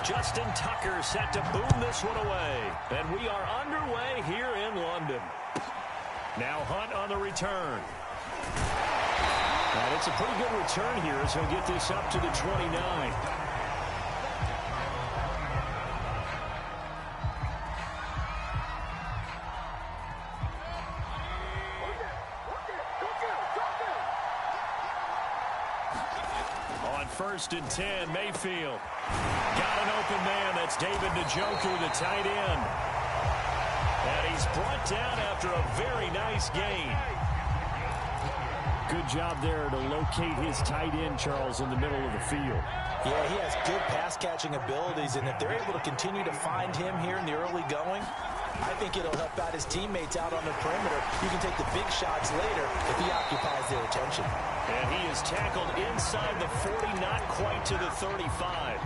Justin Tucker set to boom this one away. And we are underway here in London. Now Hunt on the return. And it's a pretty good return here as he'll get this up to the 29. First and 10, Mayfield. Got an open man. That's David Njoku, the tight end. And he's brought down after a very nice gain. Good job there to locate his tight end, Charles, in the middle of the field. Yeah, he has good pass-catching abilities, and if they're able to continue to find him here in the early going, I think it'll help out his teammates out on the perimeter. You can take the big shots later if he occupies their attention. And he is tackled inside the 40, not quite to the 35.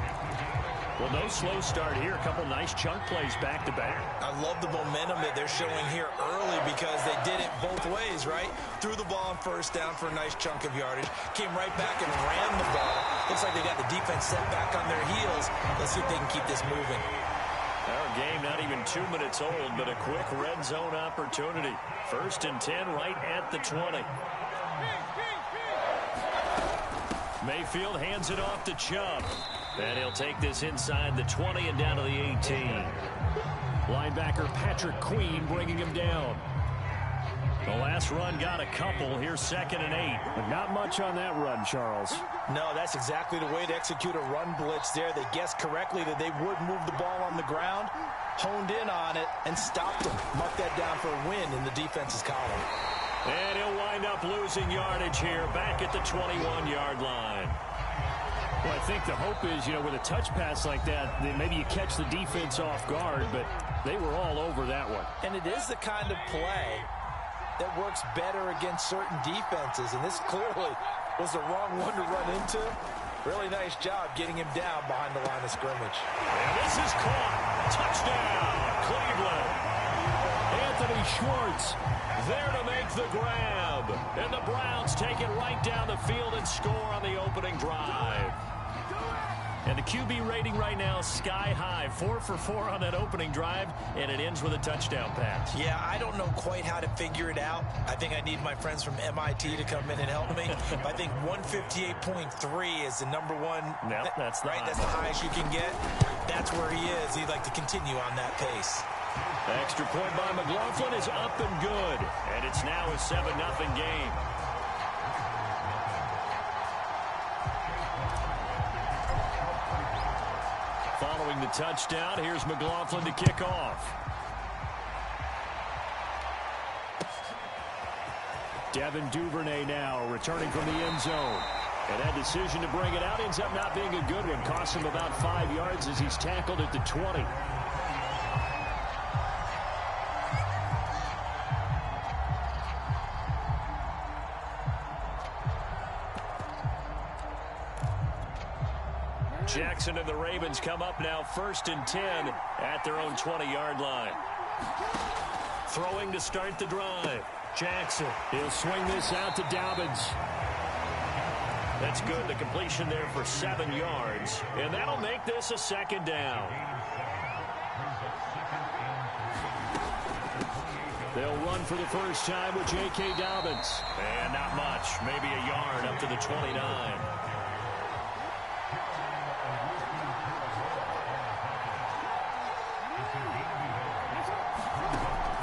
Well, no slow start here. A couple nice chunk plays back-to-back. I love the momentum that they're showing here early because they did it both ways, right? Threw the ball on first down for a nice chunk of yardage. Came right back and ran the ball. Looks like they got the defense set back on their heels. Let's see if they can keep this moving. Our game not even 2 minutes old, but a quick red zone opportunity. First and 10 right at the 20. Mayfield hands it off to Chubb. And he'll take this inside the 20 and down to the 18. Linebacker Patrick Queen bringing him down. The last run got a couple. Here's 2nd and 8. But not much on that run, Charles. No, that's exactly the way to execute a run blitz there. They guessed correctly that they would move the ball on the ground, honed in on it, and stopped them. Mark that down for a win in the defense's column. And he'll wind up losing yardage here back at the 21-yard line. Well, I think the hope is, with a touch pass like that, maybe you catch the defense off guard, but they were all over that one. And it is the kind of play that works better against certain defenses, and this clearly was the wrong one to run into. Really nice job getting him down behind the line of scrimmage. And this is caught. Touchdown, Cleveland. Anthony Schwartz there to make the grab. And the Browns take it right down the field and score on the opening drive. And the QB rating right now sky high. 4 for 4 on that opening drive, and it ends with a touchdown pass. Yeah, I don't know quite how to figure it out. I think I need my friends from MIT to come in and help me. I think 158.3 is the number one. Yep, that's right. That's the highest you can get. That's where he is. He'd like to continue on that pace. Extra point by McLaughlin is up and good. And it's now a 7-0 game. Following the touchdown, here's McLaughlin to kick off. Devin Duvernay now returning from the end zone. And that decision to bring it out ends up not being a good one. Costs him about 5 yards as he's tackled at the 20. Jackson and the Ravens come up now 1st and 10 at their own 20-yard line. Throwing to start the drive. Jackson. He'll swing this out to Dobbins. That's good. The completion there for 7 yards. And that'll make this a 2nd down. They'll run for the first time with J.K. Dobbins. And not much. Maybe a yard up to the 29.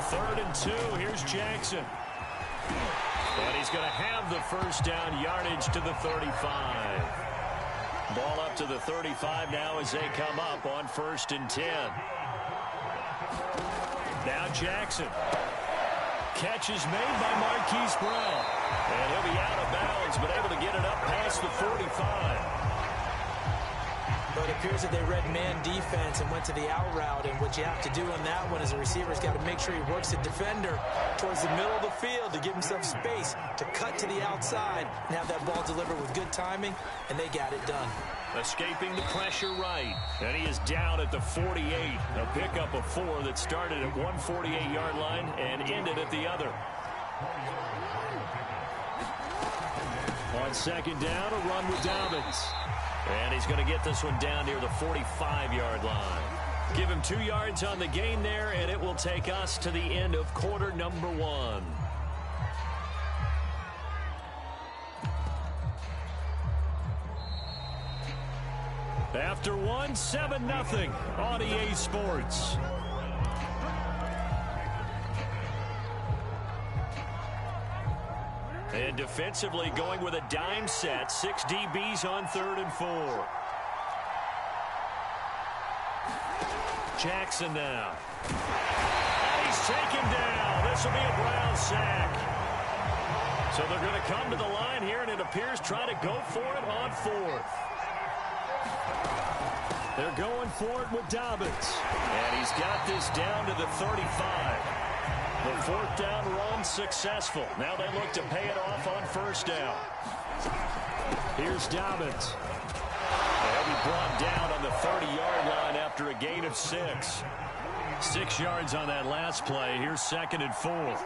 3rd and 2. Here's Jackson. And he's going to have the first down, yardage to the 35. Ball up to the 35 now as they come up on 1st and 10. Now Jackson. Catch is made by Marquise Brown. And he'll be out of bounds, but able to get it up past the 45. But it appears that they read man defense and went to the out route. And what you have to do on that one is a receiver's got to make sure he works the defender towards the middle of the field to give himself space to cut to the outside and have that ball delivered with good timing, and they got it done. Escaping the pressure right. And he is down at the 48. A pickup of 4 that started at 148-yard line and ended at the other. On 2nd down, a run with Dobbins. And he's going to get this one down near the 45-yard line. Give him 2 yards on the gain there, and it will take us to the end of quarter number 1. After 1, 7-0 on EA Sports. And defensively going with a dime set. 6 DBs on 3rd and 4. Jackson now. And he's taken down. This will be a Brown sack. So they're going to come to the line here, and it appears trying to go for it on 4th. They're going for it with Dobbins. And he's got this down to the 35. The 4th down run successful. Now they look to pay it off on 1st down. Here's Dobbins. They'll be brought down on the 30-yard line after a gain of 6. 6 yards on that last play. Here's 2nd and 4.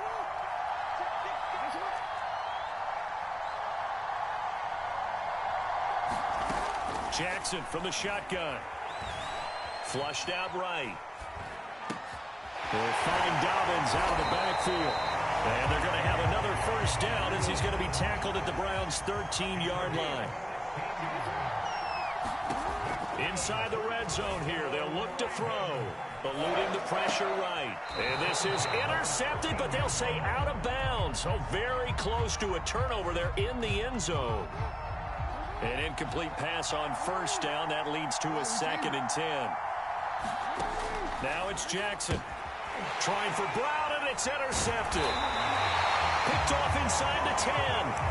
Jackson from the shotgun. Flushed out right. They'll find Dobbins out of the backfield. And they're going to have another 1st down as he's going to be tackled at the Browns' 13-yard line. Inside the red zone here, they'll look to throw. Eluding the pressure right. And this is intercepted, but they'll say out of bounds. Oh, very close to a turnover there in the end zone. An incomplete pass on 1st down. That leads to a 2nd and 10. Now it's Jackson. Trying for Brown, and it's intercepted. Picked off inside the 10.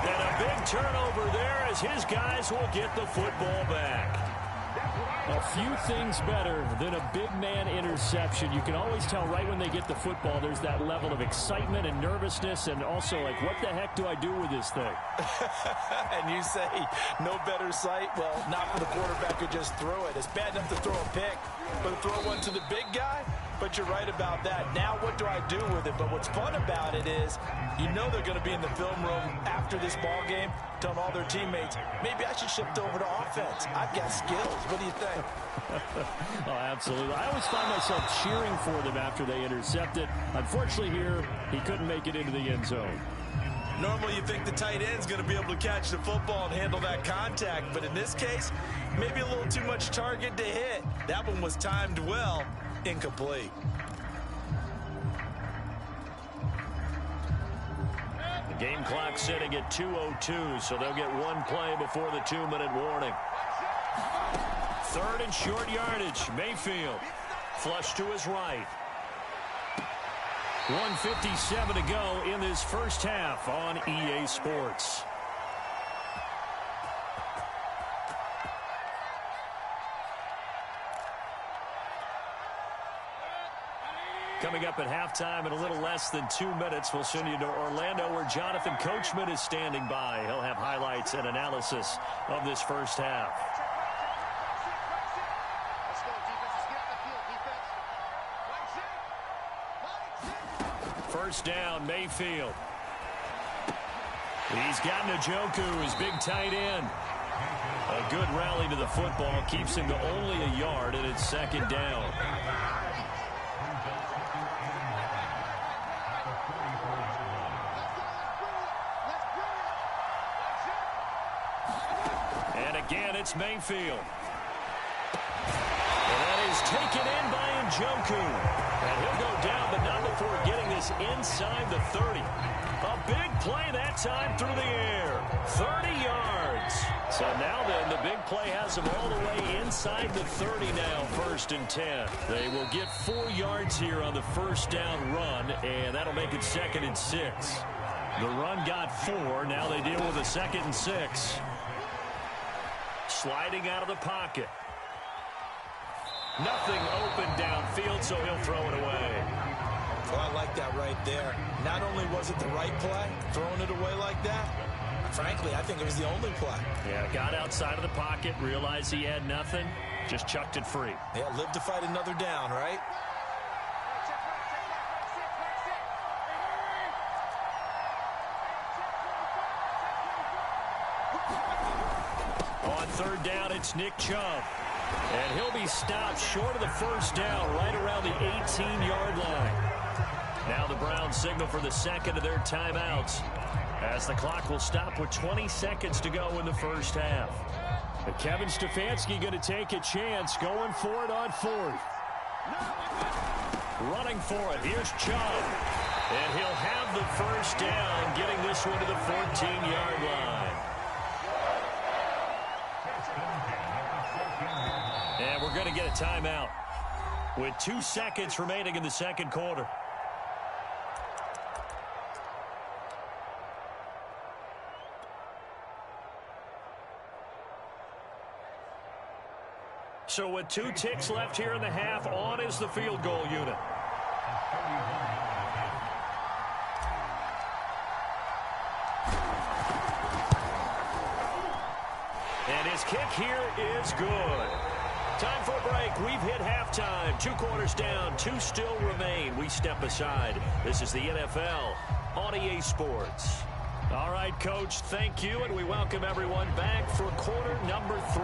And a big turnover there as his guys will get the football back. A few things better than a big man interception. You can always tell right when they get the football, there's that level of excitement and nervousness, and also like, what the heck do I do with this thing? And you say no better sight? Well, not for the quarterback who just throw it. It's bad enough to throw a pick, but to throw one to the big guy? But you're right about that. Now what do I do with it? But what's fun about it is you know they're going to be in the film room after this ball game telling all their teammates, maybe I should shift over to offense. I've got skills. What do you think? Oh, absolutely. I always find myself cheering for them after they intercept it. Unfortunately here, he couldn't make it into the end zone. Normally you think the tight end's going to be able to catch the football and handle that contact, but in this case, maybe a little too much target to hit. That one was timed well. Incomplete. The game clock sitting at 2:02, so they'll get 1 play before the 2-minute warning. 3rd and short yardage. Mayfield flush to his right. 1:57 to go in this first half on EA Sports. Coming up at halftime in a little less than 2 minutes, we'll send you to Orlando where Jonathan Coachman is standing by. He'll have highlights and analysis of this first half. First down, Mayfield. He's got Njoku, his big tight end. A good rally to the football keeps him to only a yard, and it's 2nd down. And again, it's Mayfield. And that is taken in by Njoku. And he'll go down, but not before getting this inside the 30. A big play that time through the air. 30 yards. So now then, the big play has them all the way inside the 30 now, 1st and 10. They will get 4 yards here on the 1st down run, and that'll make it 2nd and 6. The run got 4. Now they deal with a 2nd and 6. Sliding out of the pocket. Nothing open downfield, so he'll throw it away. Well, I like that right there. Not only was it the right play, throwing it away like that, frankly, I think it was the only play. Yeah, got outside of the pocket, realized he had nothing, just chucked it free. Yeah, live to fight another down, right? third down, it's Nick Chubb. And he'll be stopped short of the first down, right around the 18-yard line. Now the Browns signal for the second of their timeouts, as the clock will stop with 20 seconds to go in the first half. But Kevin Stefanski going to take a chance, going for it on fourth. Running for it, here's Chubb. And he'll have the first down, getting this one to the 14-yard line. And we're going to get a timeout with 2 seconds remaining in the second quarter. So with 2 ticks left here in the half, on is the field goal unit. And his kick here is good. Time for a break. We've hit halftime. 2 quarters down, 2 still remain. We step aside. This is the NFL on EA Sports. All right, Coach, thank you, and we welcome everyone back for quarter number 3.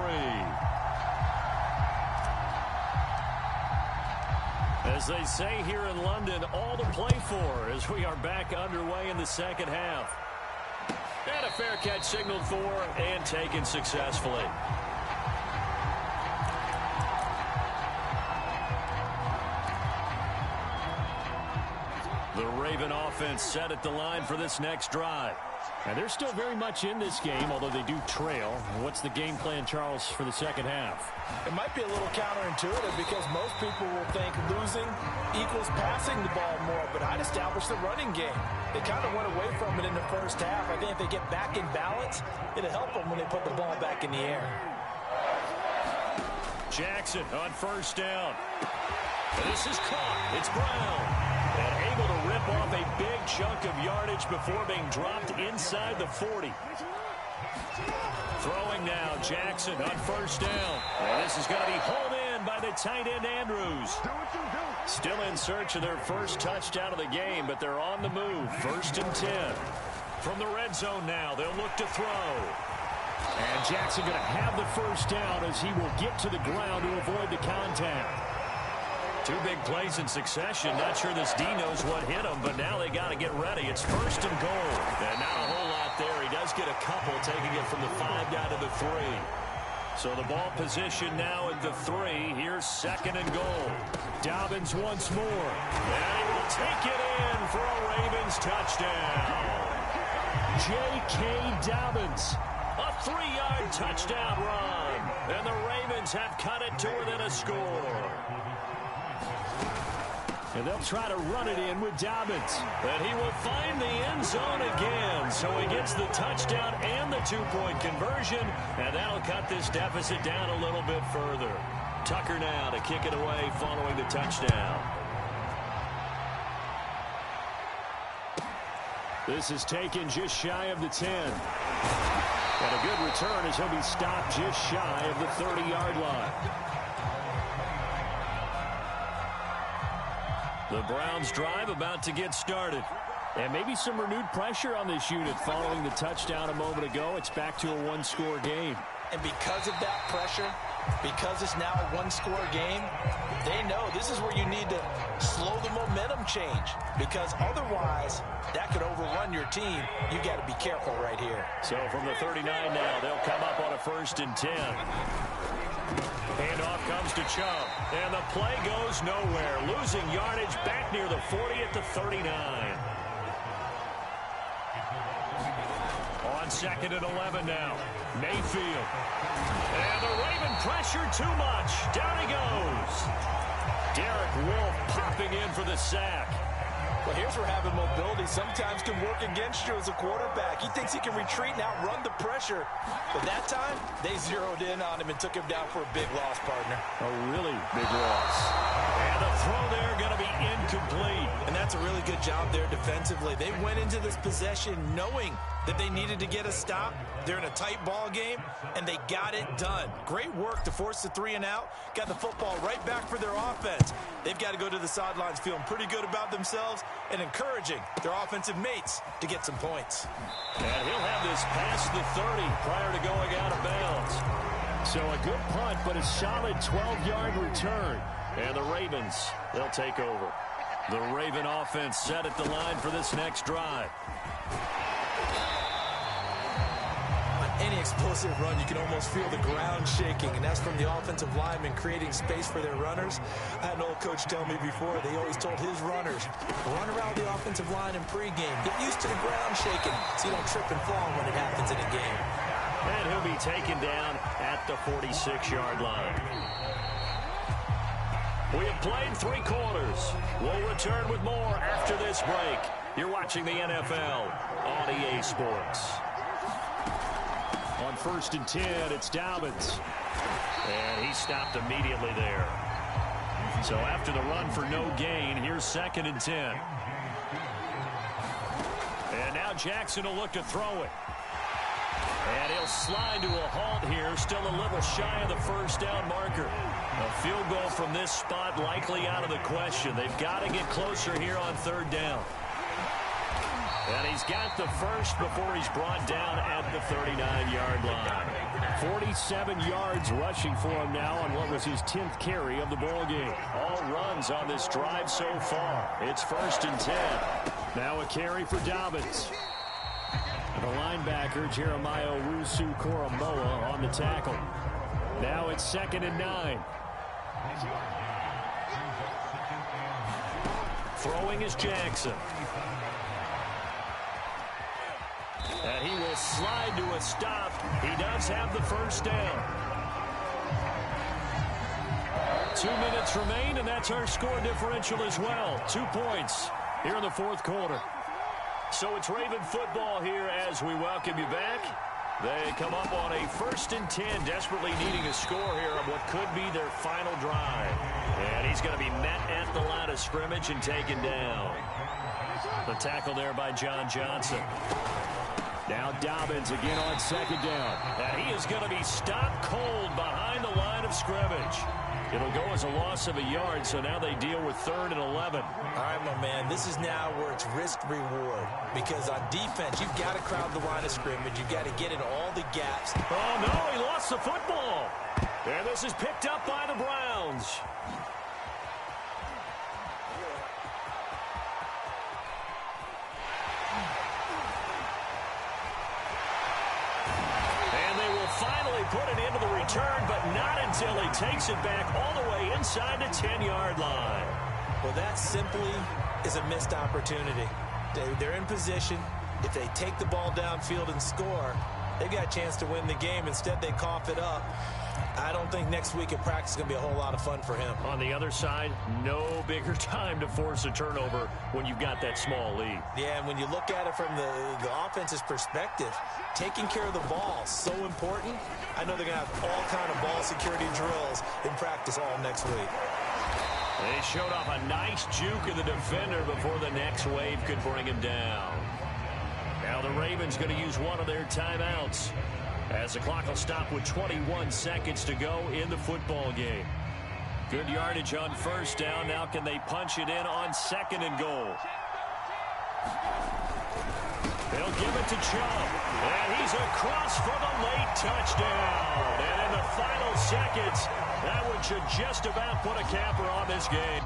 As they say here in London, all to play for as we are back underway in the second half. And a fair catch signaled for and taken successfully. The Raven offense set at the line for this next drive. And they're still very much in this game, although they do trail. What's the game plan, Charles, for the second half? It might be a little counterintuitive because most people will think losing equals passing the ball more, but I'd establish the running game. They kind of went away from it in the first half. I think if they get back in balance, it'll help them when they put the ball back in the air. Jackson on first down. This is caught. It's Brown. And able to rip off a big chunk of yardage before being dropped inside the 40. Throwing now, Jackson on first down. And this is going to be hauled in by the tight end, Andrews. Still in search of their first touchdown of the game, but they're on the move. 1st and 10. From the red zone now, they'll look to throw. And Jackson going to have the first down as he will get to the ground to avoid the contact. 2 big plays in succession. Not sure this D knows what hit him, but now they got to get ready. It's 1st and goal. And not a whole lot there. He does get a couple, taking it from the 5 down to the 3. So the ball position now at the 3. Here's 2nd and goal. Dobbins once more. And he will take it in for a Ravens touchdown. J.K. Dobbins. A 3-yard touchdown run. And the Ravens have cut it to within a score. And they'll try to run it in with Dobbins. And he will find the end zone again. So he gets the touchdown and the 2-point conversion. And that'll cut this deficit down a little bit further. Tucker now to kick it away following the touchdown. This is taken just shy of the 10. And a good return as he'll be stopped just shy of the 30-yard line. The Browns drive about to get started. And maybe some renewed pressure on this unit following the touchdown a moment ago. It's back to a 1-score game. And because of that pressure, because it's now a 1-score game, they know this is where you need to slow the momentum change. Because otherwise, that could overrun your team. You got to be careful right here. So from the 39 now, they'll come up on a 1st and 10. Handoff comes to Chubb, and the play goes nowhere. Losing yardage back near the 40 at the 39. On 2nd and 11 now, Mayfield. And the Raven pressure too much. Down he goes. Derek Wolfe popping in for the sack. Well, here's where having mobility sometimes can work against you as a quarterback. He thinks he can retreat and outrun the pressure. But that time, they zeroed in on him and took him down for a big loss, partner. A really big loss. And the throw there going to be incomplete. And that's a really good job there defensively. They went into this possession knowing that they needed to get a stop. They're in a tight ball game, and they got it done. Great work to force the 3 and out. Got the football right back for their offense. They've got to go to the sidelines feeling pretty good about themselves and encouraging their offensive mates to get some points. And he'll have this past the 30 prior to going out of bounds. So a good punt, but a solid 12-yard return. And the Ravens, they'll take over. The Raven offense set at the line for this next drive. On any explosive run, you can almost feel the ground shaking, and that's from the offensive linemen creating space for their runners. I had an old coach tell me before, they always told his runners, run around the offensive line in pregame. Get used to the ground shaking so you don't trip and fall when it happens in a game. And he'll be taken down at the 46-yard line. We have played 3 quarters. We'll return with more after this break. You're watching the NFL on EA Sports. On 1st and 10, it's Dobbins. And he stopped immediately there. So after the run for no gain, here's 2nd and 10. And now Jackson will look to throw it. And he'll slide to a halt here, still a little shy of the first down marker. A field goal from this spot likely out of the question. They've got to get closer here on 3rd down. And he's got the first before he's brought down at the 39-yard line. 47 yards rushing for him now on what was his 10th carry of the ballgame. All runs on this drive so far. It's 1st and 10. Now a carry for Dobbins. The linebacker, Jeremiah Owusu-Koramoah, on the tackle. Now it's 2nd and 9. Throwing is Jackson. And he will slide to a stop. He does have the first down. 2 minutes remain, and that's our score differential as well. 2 points here in the 4th quarter. So it's Raven football here as we welcome you back. They come up on a 1st and 10, desperately needing a score here on what could be their final drive. And he's going to be met at the line of scrimmage and taken down. The tackle there by John Johnson. Now Dobbins again on 2nd down. And he is going to be stopped cold behind the line of scrimmage. It'll go as a loss of a yard, so now they deal with 3rd and 11. All right, my man, this is now where it's risk-reward. Because on defense, you've got to crowd the line of scrimmage. You've got to get in all the gaps. Oh, no, he lost the football. And this is picked up by the Browns. Finally put it into the return, but not until he takes it back all the way inside the 10-yard line. Well, that simply is a missed opportunity. They're in position. If they take the ball downfield and score, they've got a chance to win the game. Instead, they cough it up. I don't think next week in practice is going to be a whole lot of fun for him. On the other side, no bigger time to force a turnover when you've got that small lead. Yeah, and when you look at it from the offense's perspective, taking care of the ball is so important. I know they're going to have all kind of ball security drills in practice all next week. They showed off a nice juke of the defender before the next wave could bring him down. Now the Ravens going to use one of their timeouts, as the clock will stop with 21 seconds to go in the football game. Good yardage on 1st down. Now can they punch it in on 2nd and goal? They'll give it to Chubb. And he's across for the late touchdown. And in the final seconds, that one should just about put a capper on this game.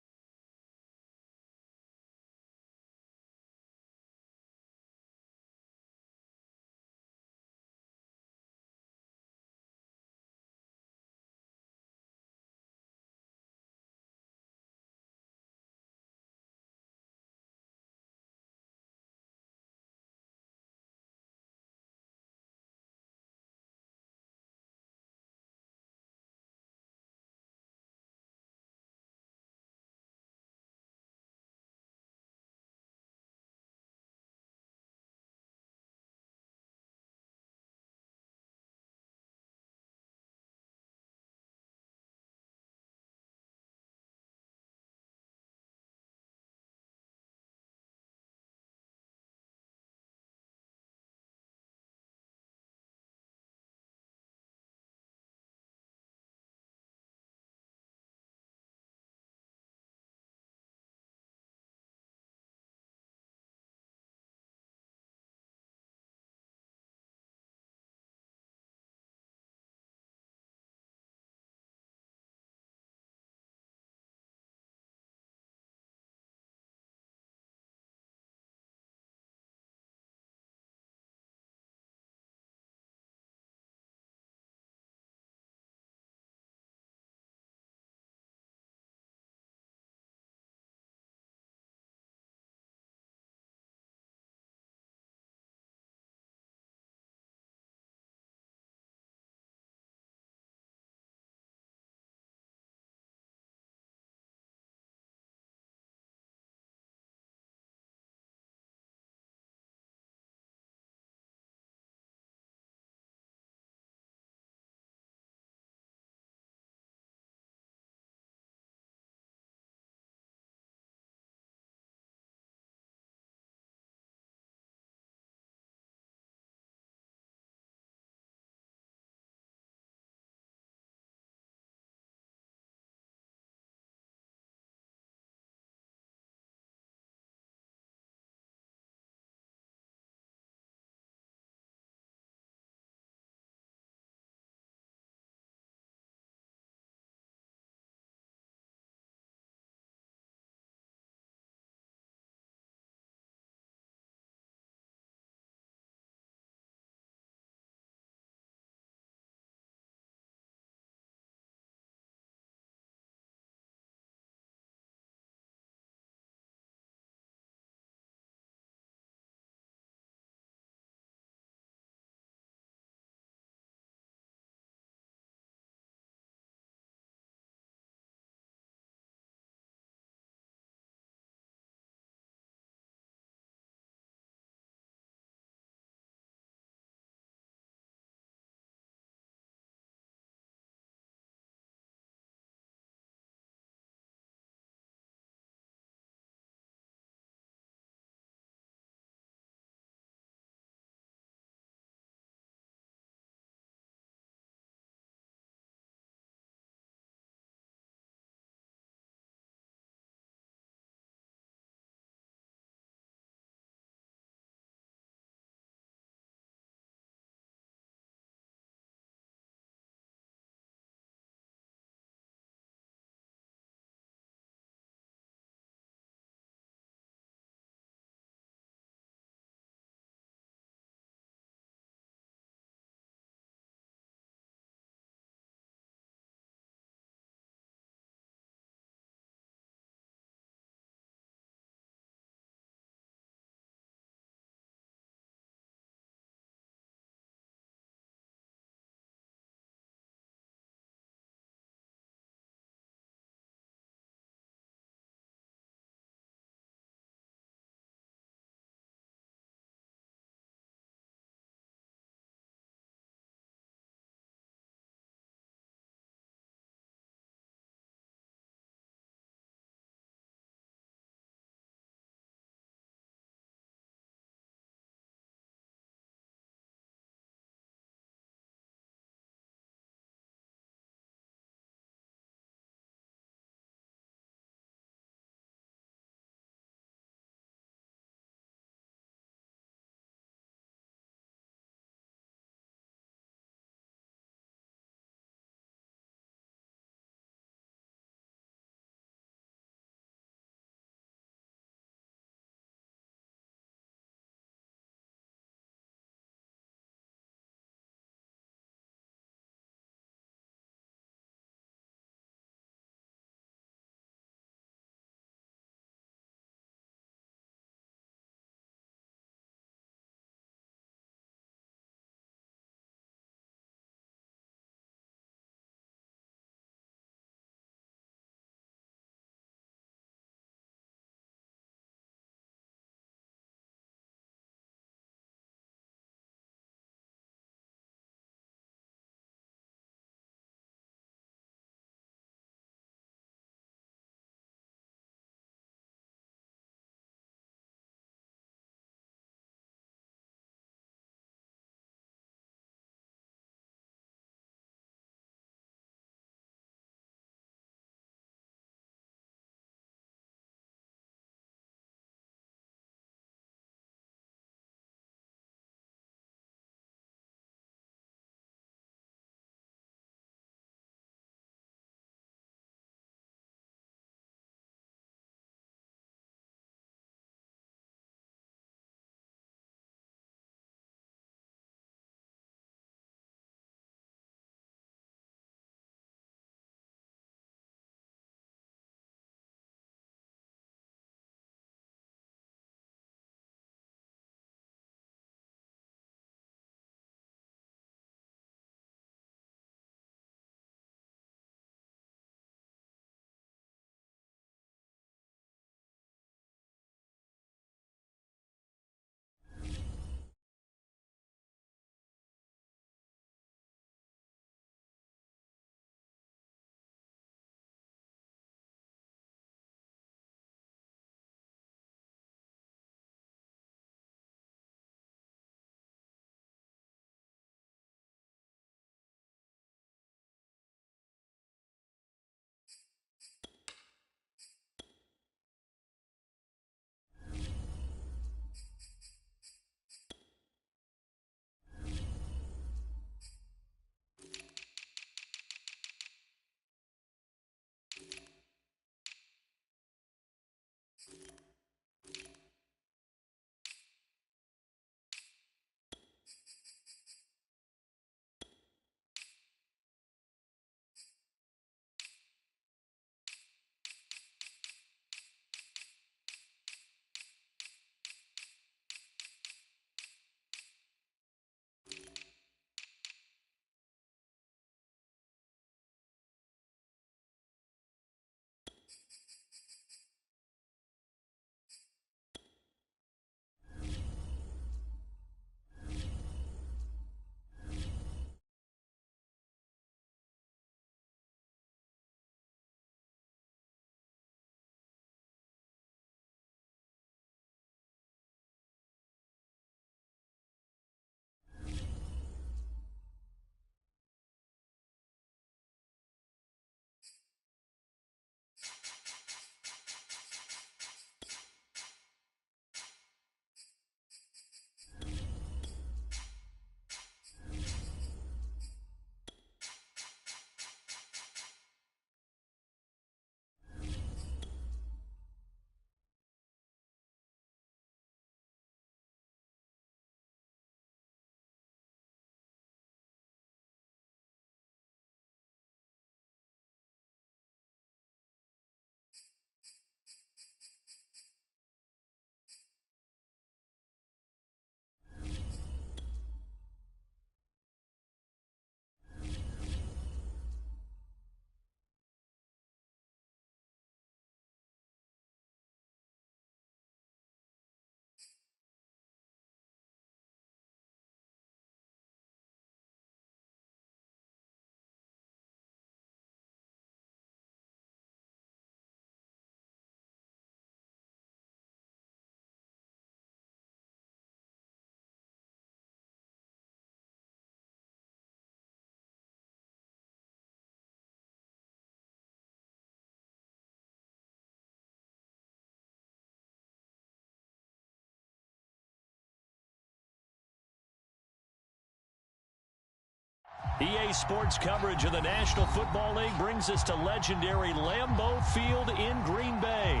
EA Sports coverage of the National Football League brings us to legendary Lambeau Field in Green Bay.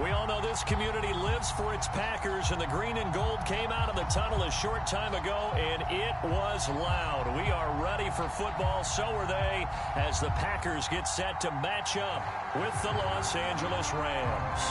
We all know this community lives for its Packers, and the green and gold came out of the tunnel a short time ago, and it was loud. We are ready for football, so are they, as the Packers get set to match up with the Los Angeles Rams.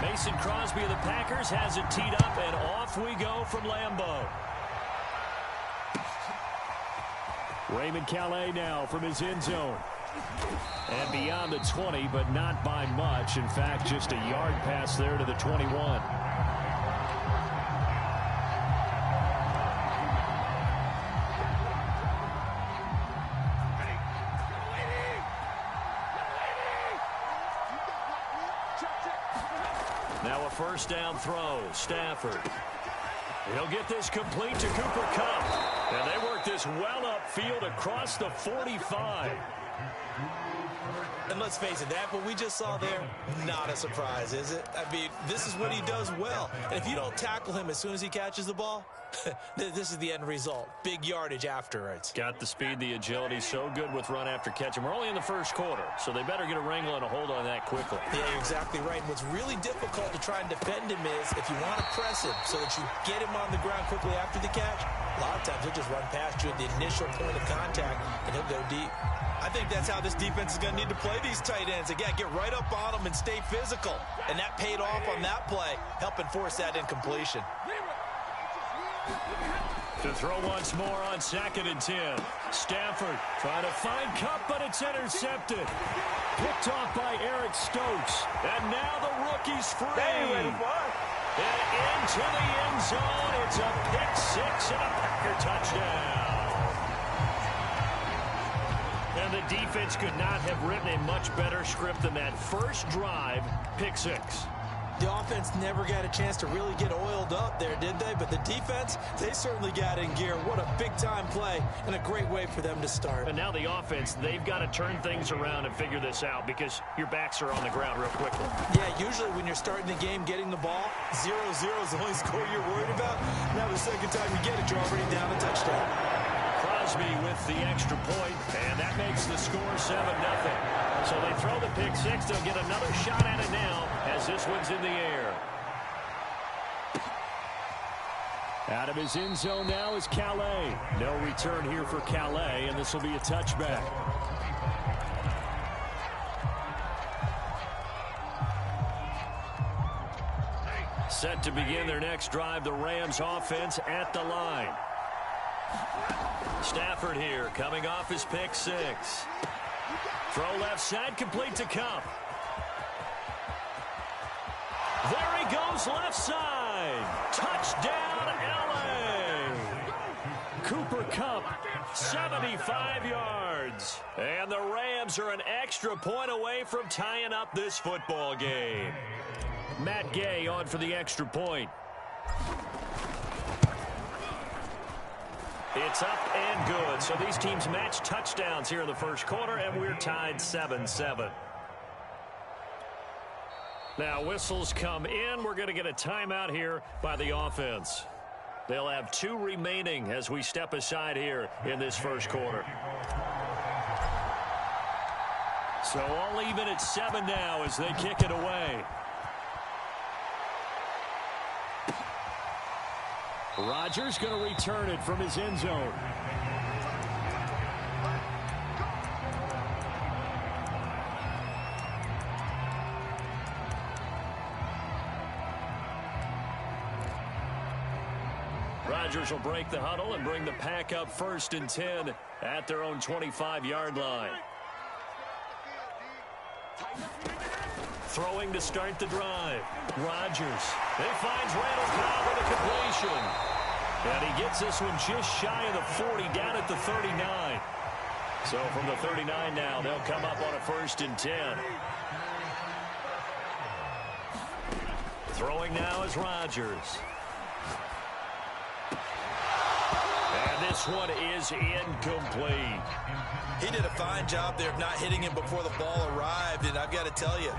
Mason Crosby of the Packers has it teed up, and off we go from Lambeau. Raymond Calais now from his end zone. And beyond the 20, but not by much. In fact, just a yard pass there to the 21. Now a first down throw. Stafford. He'll get this complete to Cooper Kupp. And they work this well upfield across the 45. And let's face it, that what we just saw there, not a surprise, is it? I mean, this is what he does well. And if you don't tackle him as soon as he catches the ball, this is the end result. Big yardage afterwards. Got the speed, the agility, so good with run after catch. And we're only in the first quarter, so they better get a wrangle and a hold on that quickly. Yeah, you're exactly right. And what's really difficult to try and defend him is if you want to press him so that you get him on the ground quickly after the catch, a lot of times he'll just run past you at the initial point of contact, and he'll go deep. I think that's how this defense is going to need to play these tight ends. Again, get right up on them and stay physical. And that paid off on that play, helping force that incompletion. To throw once more on 2nd and 10. Stafford trying to find Kupp, but it's intercepted. Picked off by Eric Stokes. And now the rookie's free. And into the end zone. It's a pick six and a Packer touchdown. And the defense could not have written a much better script than that first drive, pick six. The offense never got a chance to really get oiled up there, did they? But the defense, they certainly got in gear. What a big-time play and a great way for them to start. And now the offense, they've got to turn things around and figure this out because your backs are on the ground real quickly. Yeah, usually when you're starting the game getting the ball, 0-0 is the only score you're worried about. Now the second time you get it, you're already down a touchdown. Crosby with the extra point, and that makes the score 7-0. So they throw the pick six. They'll get another shot at it now as this one's in the air. Out of his end zone now is Calais. No return here for Calais, and this will be a touchback. Set to begin their next drive, the Rams offense at the line. Stafford here, coming off his pick six. Throw left side, complete to Kupp. There he goes, left side. Touchdown, L.A. Cooper Kupp, 75 yards. And the Rams are an extra point away from tying up this football game. Matt Gay on for the extra point. It's up and good. So these teams match touchdowns here in the first quarter, and we're tied 7-7. Now whistles come in. We're going to get a timeout here by the offense. They'll have 2 remaining as we step aside here in this first quarter. So all even at 7 now as they kick it away. Rodgers going to return it from his end zone. Rodgers will break the huddle and bring the pack up 1st and 10 at their own 25-yard line. Throwing to start the drive. Rodgers. He finds Randall Cobb with a completion. And he gets this one just shy of the 40, down at the 39. So from the 39 now, they'll come up on a 1st and 10. Throwing now is Rodgers. And this one is incomplete. He did a fine job there of not hitting it before the ball arrived, and I've got to tell you,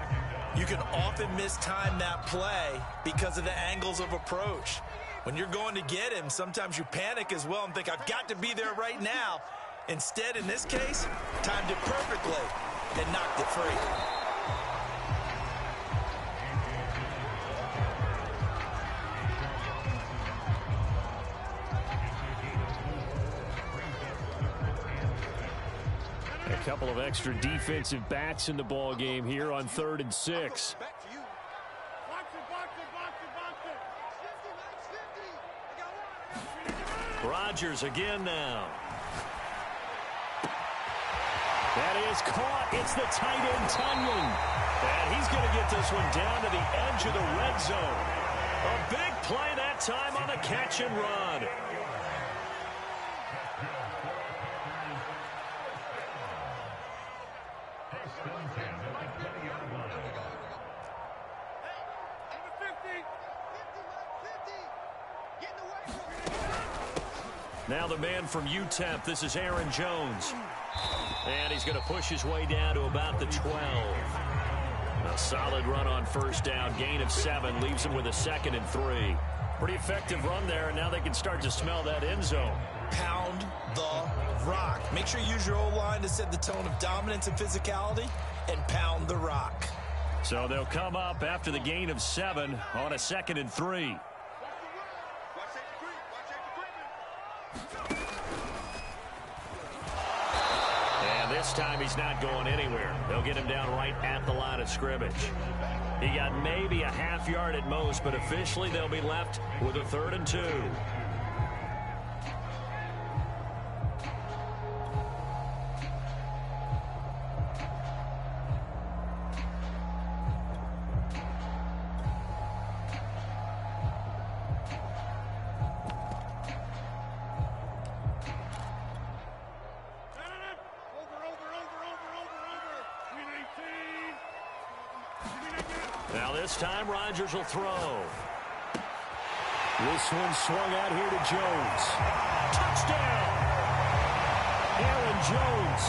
you can often mistime that play because of the angles of approach. When you're going to get him, sometimes you panic as well and think, I've got to be there right now. Instead, in this case, timed it perfectly and knocked it free. A couple of extra defensive backs in the ball game here on 3rd and 6. Rodgers again now. That is caught. It's the tight end, Tunyon. And he's going to get this one down to the edge of the red zone. A big play that time on the catch and run. Now the man from UTEP, this is Aaron Jones. And he's going to push his way down to about the 12. A solid run on first down, gain of 7, leaves him with a 2nd and 3. Pretty effective run there, and now they can start to smell that end zone. Pound the rock. Make sure you use your O-line to set the tone of dominance and physicality, and pound the rock. So they'll come up after the gain of 7 on a 2nd and 3. This time he's not going anywhere. They'll get him down right at the line of scrimmage. He got maybe a half yard at most, but officially they'll be left with a 3rd and 2. Now this time Rodgers will throw. This one swung out here to Jones. Touchdown! Aaron Jones,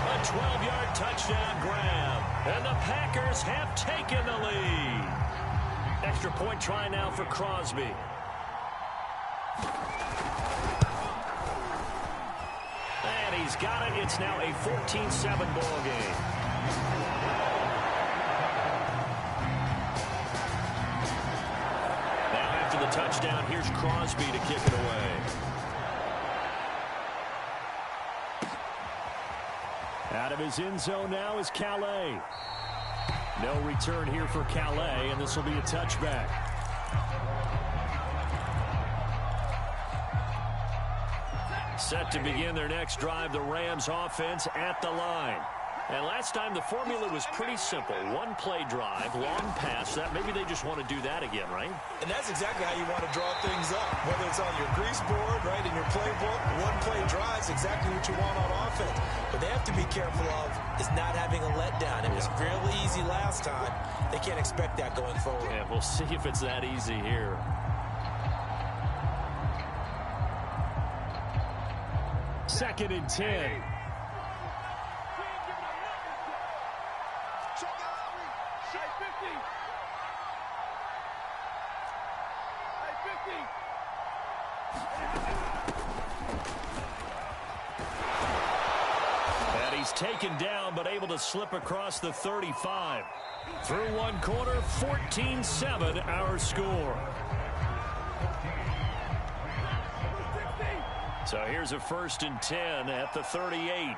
a 12-yard touchdown grab. And the Packers have taken the lead. Extra point try now for Crosby. And he's got it. It's now a 14-7 ball game. The touchdown. Here's Crosby to kick it away. Out of his end zone now is Calais. No return here for Calais, and this will be a touchback. Set to begin their next drive, the Rams offense at the line. And last time the formula was pretty simple. One play drive, long pass. That maybe they just want to do that again, right? And that's exactly how you want to draw things up. Whether it's on your grease board, right, in your playbook, one play drive is exactly what you want on offense. What they have to be careful of is not having a letdown. It was fairly easy last time. They can't expect that going forward. Yeah, we'll see if it's that easy here. Second and 10. And he's taken down, but able to slip across the 35. Through one quarter, 14-7 our score. So here's a 1st and 10 at the 38.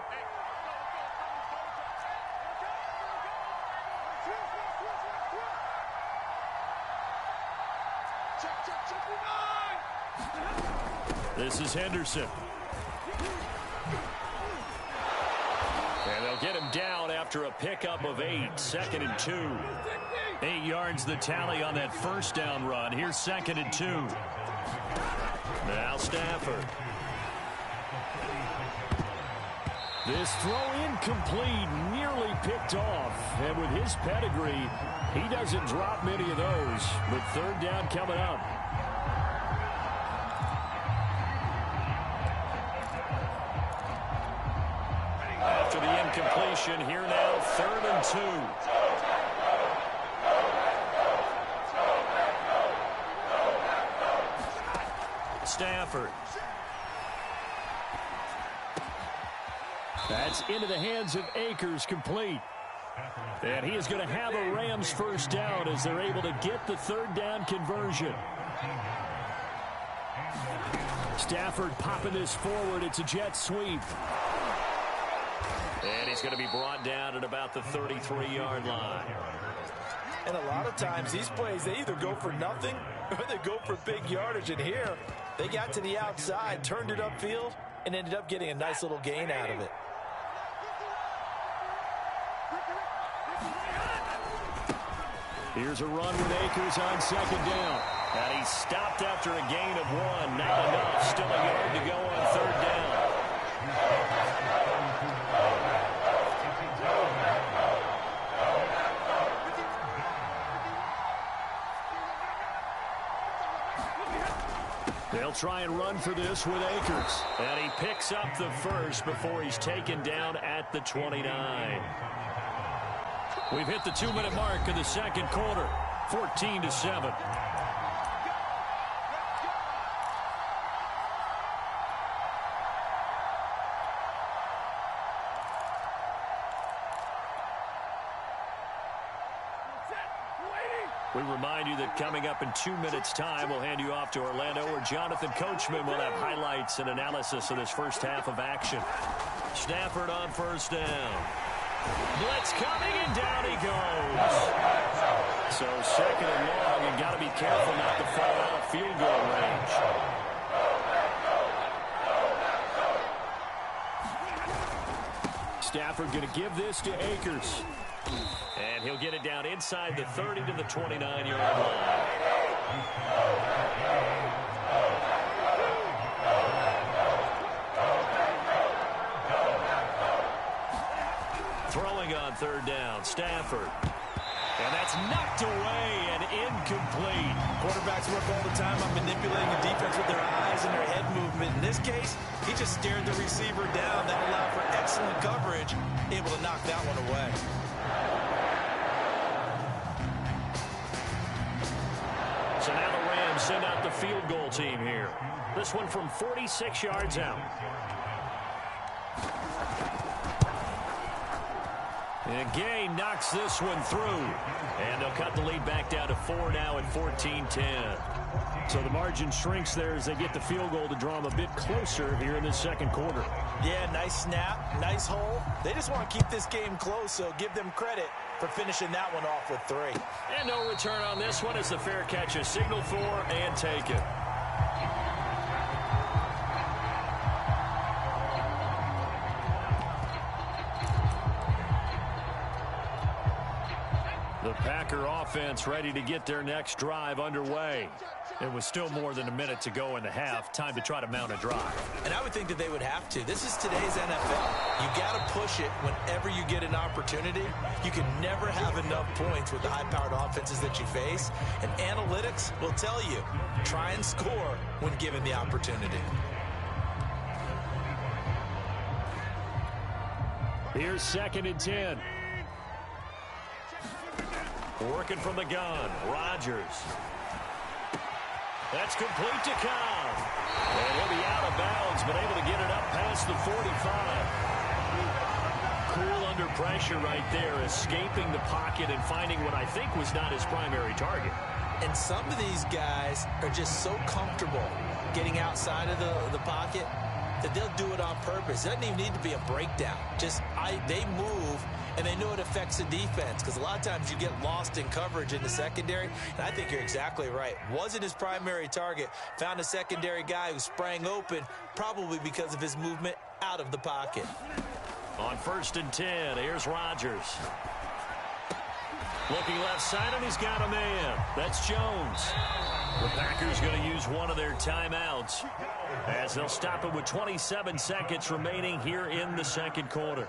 This is Henderson. And they'll get him down after a pickup of 8. 2nd and 2. 8 yards the tally on that first down run. Here's 2nd and 2. Now Stafford. This throw incomplete, nearly picked off. And with his pedigree, he doesn't drop many of those. But 3rd down coming up. possession. Here now, 3rd and 2. Stafford. That's into the hands of Akers, complete. And he is going to have a Rams first down as they're able to get the 3rd down conversion. Stafford popping this forward. It's a jet sweep. And he's going to be brought down at about the 33-yard line. And a lot of times these plays, they either go for nothing or they go for big yardage. And here, they got to the outside, turned it upfield, and ended up getting a nice little gain out of it. Here's a run with Akers on 2nd down. And he's stopped after a gain of 1. Not enough. Still a yard to go on 3rd down. They'll try and run for this with Akers. And he picks up the first before he's taken down at the 29. We've hit the 2-minute mark of the 2nd quarter. 14-7. We remind you that coming up in 2 minutes' time, we'll hand you off to Orlando, where Jonathan Coachman will have highlights and analysis of this first half of action. Stafford on 1st down. Blitz coming, and down he goes. So 2nd and long, and got to be careful not to fall out of field goal range. Stafford going to give this to Akers. And he'll get it down inside the 30 to the 29-yard line. Throwing on 3rd down, Stafford. And that's knocked away and incomplete. Quarterbacks work all the time on manipulating the defense with their eyes and their head movement. In this case, he just stared the receiver down. That allowed for excellent coverage, able to knock that one away. So now the Rams send out the field goal team here. This one from 46 yards out. And Gay knocks this one through. And they'll cut the lead back down to 4 now at 14-10. So the margin shrinks there as they get the field goal to draw them a bit closer here in the 2nd quarter. Yeah, nice snap, nice hole. They just want to keep this game close, so give them credit for finishing that one off with 3. And no return on this one as the fair catch is signaled for and taken. The Packer offense ready to get their next drive underway. It was still more than a minute to go in the half. Time to try to mount a drive. And I would think that they would have to. This is today's NFL. You got to push it whenever you get an opportunity. You can never have enough points with the high-powered offenses that you face. And analytics will tell you, try and score when given the opportunity. Here's 2nd and 10. Working from the gun, Rodgers. That's complete to Cobb. And he'll be out of bounds, but able to get it up past the 45. Cool under pressure right there, escaping the pocket and finding what I think was not his primary target. And some of these guys are just so comfortable getting outside of the pocket that they'll do it on purpose. It doesn't even need to be a breakdown. They move, and they know it affects the defense, because a lot of times you get lost in coverage in the secondary, and I think you're exactly right. Wasn't his primary target. Found a secondary guy who sprang open, probably because of his movement out of the pocket. On 1st and 10, here's Rodgers. Looking left side, and he's got a man. That's Jones. The Packers going to use one of their timeouts as they'll stop it with 27 seconds remaining here in the 2nd quarter.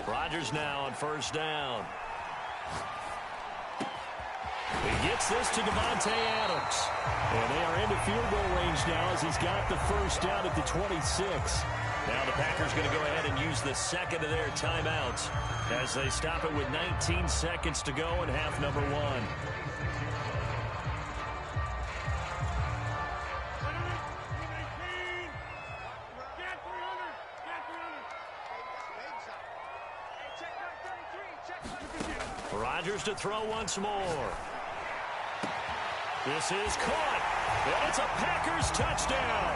Rodgers now on 1st down. He Gets this to Davante Adams. And they are into field goal range now as he's got the first down at the 26. Now the Packers going to go ahead and use the second of their timeouts as they stop it with 19 seconds to go in half number one. Rodgers to throw once more. This is caught. And it's a Packers touchdown.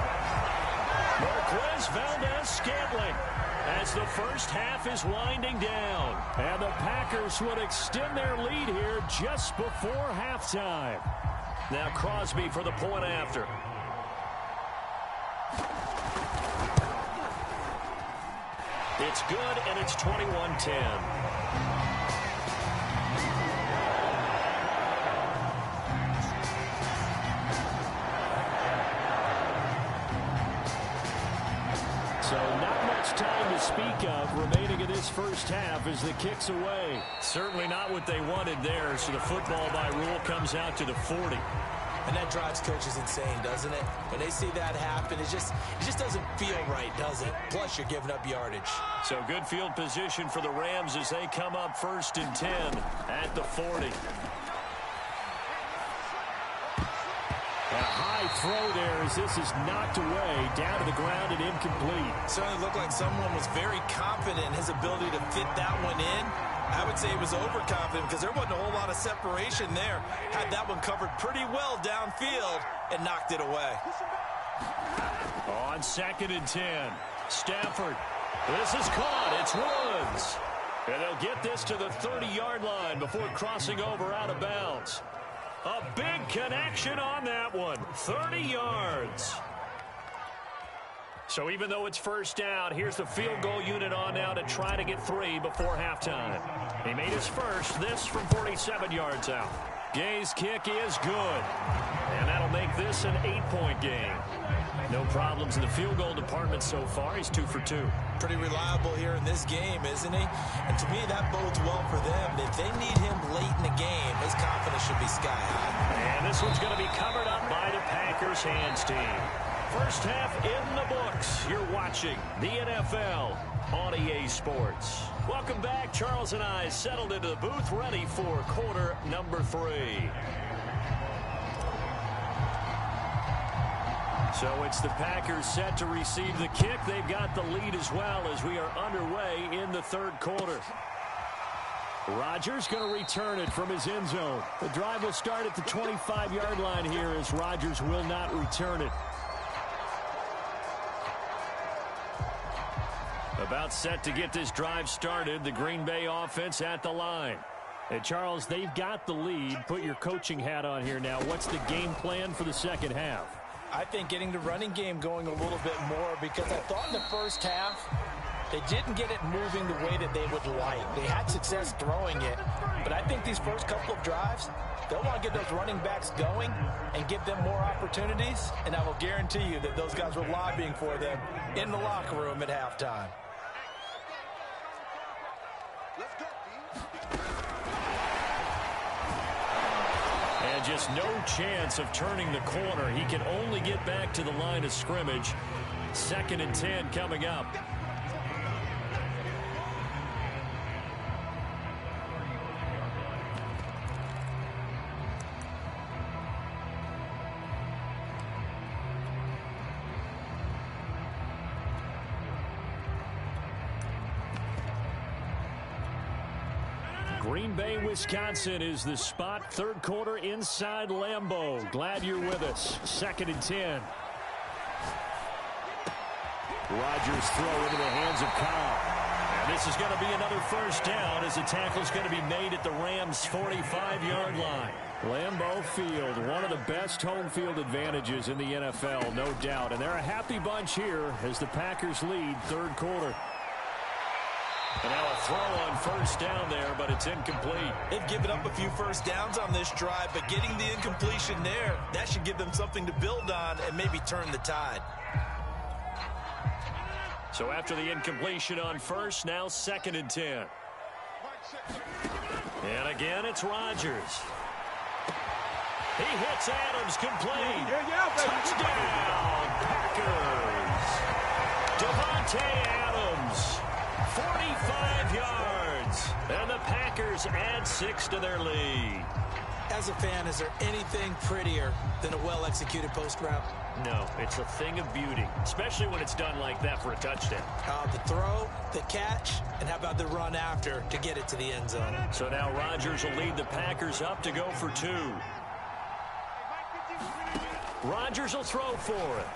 Marquez Valdez-Scantling as the first half is winding down. And the Packers would extend their lead here just before halftime. Now Crosby for the point after. It's good, and it's 21-10. So not much time to speak of remaining in this first half as the kick's away. Certainly not what they wanted there, so the football by rule comes out to the 40. And that drives coaches insane, doesn't it? When they see that happen, it just doesn't feel right, does it? Plus, you're giving up yardage. So good field position for the Rams as they come up 1st and 10 at the 40. A high throw there as this is knocked away, down to the ground and incomplete. Certainly looked like someone was very confident in his ability to fit that one in. I would say he was overconfident because there wasn't a whole lot of separation there. Had that one covered pretty well downfield and knocked it away. On 2nd and 10, Stafford. This is caught. It's Woods. And they'll get this to the 30-yard line before crossing over out of bounds. A big connection on that one. 30 yards. So even though it's first down, here's the field goal unit on now to try to get 3 before halftime. He made his first, this from 47 yards out. Gay's kick is good. And that'll make this an 8-point game. No problems in the field goal department so far. He's 2 for 2. Pretty reliable here in this game, isn't he? And to me, that bodes well for them. If they need him late in the game, his confidence should be sky high. And this one's going to be covered up by the Packers hands team. First half in the books. You're watching the NFL on EA Sports. Welcome back. Charles and I settled into the booth ready for quarter number 3. So it's the Packers set to receive the kick. They've got the lead as well as we are underway in the 3rd quarter. Rodgers going to return it from his end zone. The drive will start at the 25-yard line here as Rodgers will not return it. About set to get this drive started, the Green Bay offense at the line. Hey, Charles, they've got the lead. Put your coaching hat on here now. What's the game plan for the second half? I think getting the running game going a little bit more because I thought in the first half they didn't get it moving the way that they would like. They had success throwing it, but I think these first couple of drives, they'll want to get those running backs going and give them more opportunities, and I will guarantee you that those guys were lobbying for them in the locker room at halftime. And just no chance of turning the corner. He can only get back to the line of scrimmage. 2nd and 10 coming up. Green Bay, Wisconsin is the spot. 3rd quarter inside Lambeau. Glad you're with us. 2nd and 10. Rodgers throw into the hands of Cobb. And this is going to be another first down as the tackle's going to be made at the Rams' 45-yard line. Lambeau Field, one of the best home field advantages in the NFL, no doubt. And they're a happy bunch here as the Packers lead 3rd quarter. And now a throw on first down there, but it's incomplete. They've given up a few first downs on this drive, but getting the incompletion there, that should give them something to build on and maybe turn the tide. So after the incompletion on first, now 2nd and 10. And again, it's Rodgers. He hits Adams, complete. Touchdown, Packers. Devontae Adams, 45 yards. And the Packers add 6 to their lead. As a fan, is there anything prettier than a well-executed post route? No, it's a thing of beauty, especially when it's done like that for a touchdown. The throw, the catch, and how about the run after to get it to the end zone? So now Rodgers will lead the Packers up to go for 2. Rodgers will throw for it.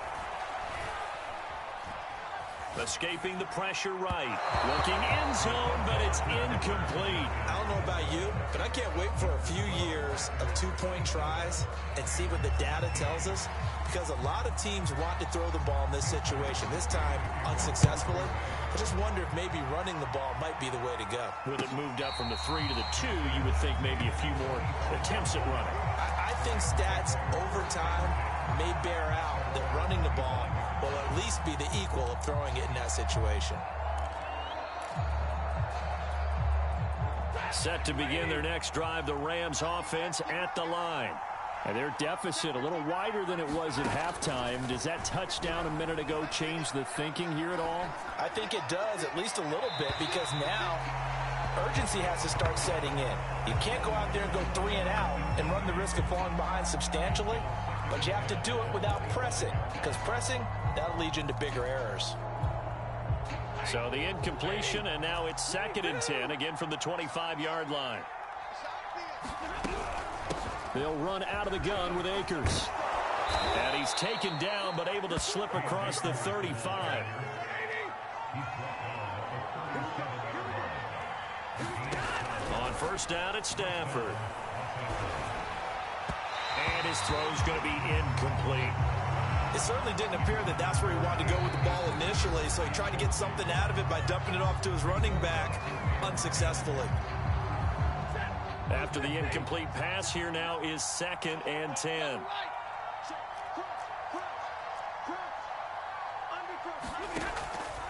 Escaping the pressure right. Looking end zone, but it's incomplete. I don't know about you, but I can't wait for a few years of 2-point tries and see what the data tells us, because a lot of teams want to throw the ball in this situation, this time unsuccessfully. I just wonder if maybe running the ball might be the way to go. With it moved up from the 3 to the 2, you would think maybe a few more attempts at running. I think stats over time may bear out that running the ball will at least be the equal of throwing it in that situation. Set to begin their next drive, the Rams offense at the line. And their deficit a little wider than it was at halftime. Does that touchdown a minute ago change the thinking here at all? I think it does, at least a little bit, because now urgency has to start setting in. You can't go out there and go 3 and out and run the risk of falling behind substantially, but you have to do it without pressing, because pressing, that'll lead you into bigger errors. So the incompletion, and now it's 2nd and 10, again from the 25-yard line. They'll run out of the gun with Akers. And he's taken down, but able to slip across the 35. On first down, it's Stafford. And his throw's going to be incomplete. It certainly didn't appear that that's where he wanted to go with the ball initially, so he tried to get something out of it by dumping it off to his running back unsuccessfully. After the incomplete pass, here now is 2nd and 10.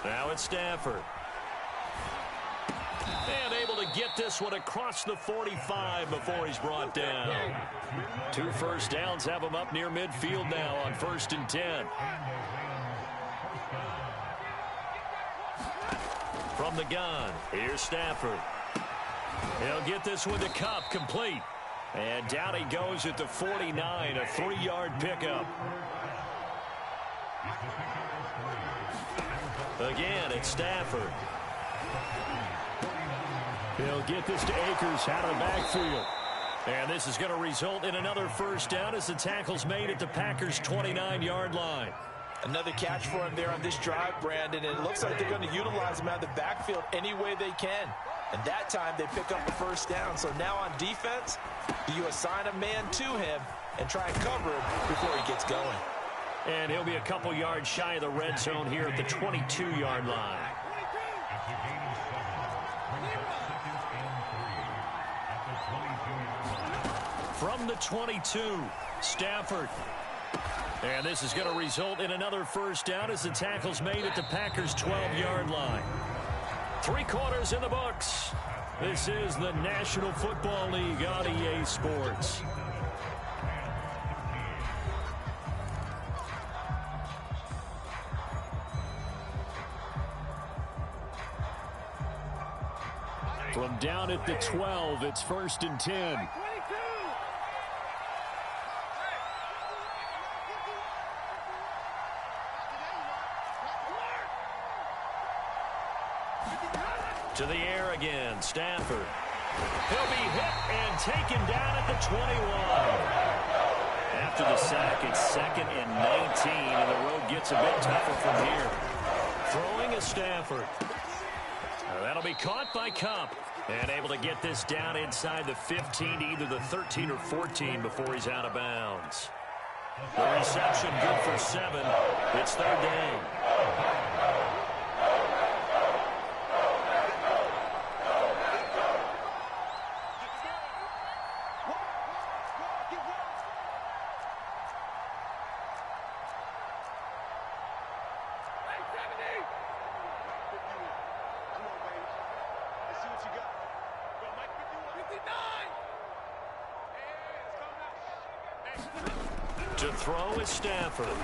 Now it's Stafford. And able to get this one across the 45 before he's brought down. 2 first downs have him up near midfield now on 1st and 10. From the gun, here's Stafford. He'll get this one to Kupp, complete. And down he goes at the 49, a 3-yard pickup. Again, it's Stafford. He'll get this to Akers out of the backfield. And this is going to result in another first down as the tackle's made at the Packers' 29-yard line. Another catch for him there on this drive, Brandon, and it looks like they're going to utilize him out of the backfield any way they can. And that time they pick up the first down. So now on defense, do you assign a man to him and try and cover him before he gets going? And he'll be a couple yards shy of the red zone here at the 22-yard line. From the 22, Stafford. And this is going to result in another first down as the tackle's made at the Packers' 12-yard line. 3 quarters in the books. This is the National Football League on EA Sports. From down at the 12, it's 1st and 10. To the air again, Stafford. He'll be hit and taken down at the 21. After the sack, it's 2nd and 19, and the road gets a bit tougher from here. Throwing is Stafford. That'll be caught by Kupp. And able to get this down inside the 15 to either the 13 or 14 before he's out of bounds. The reception good for 7. It's 3rd down. To throw is Stafford.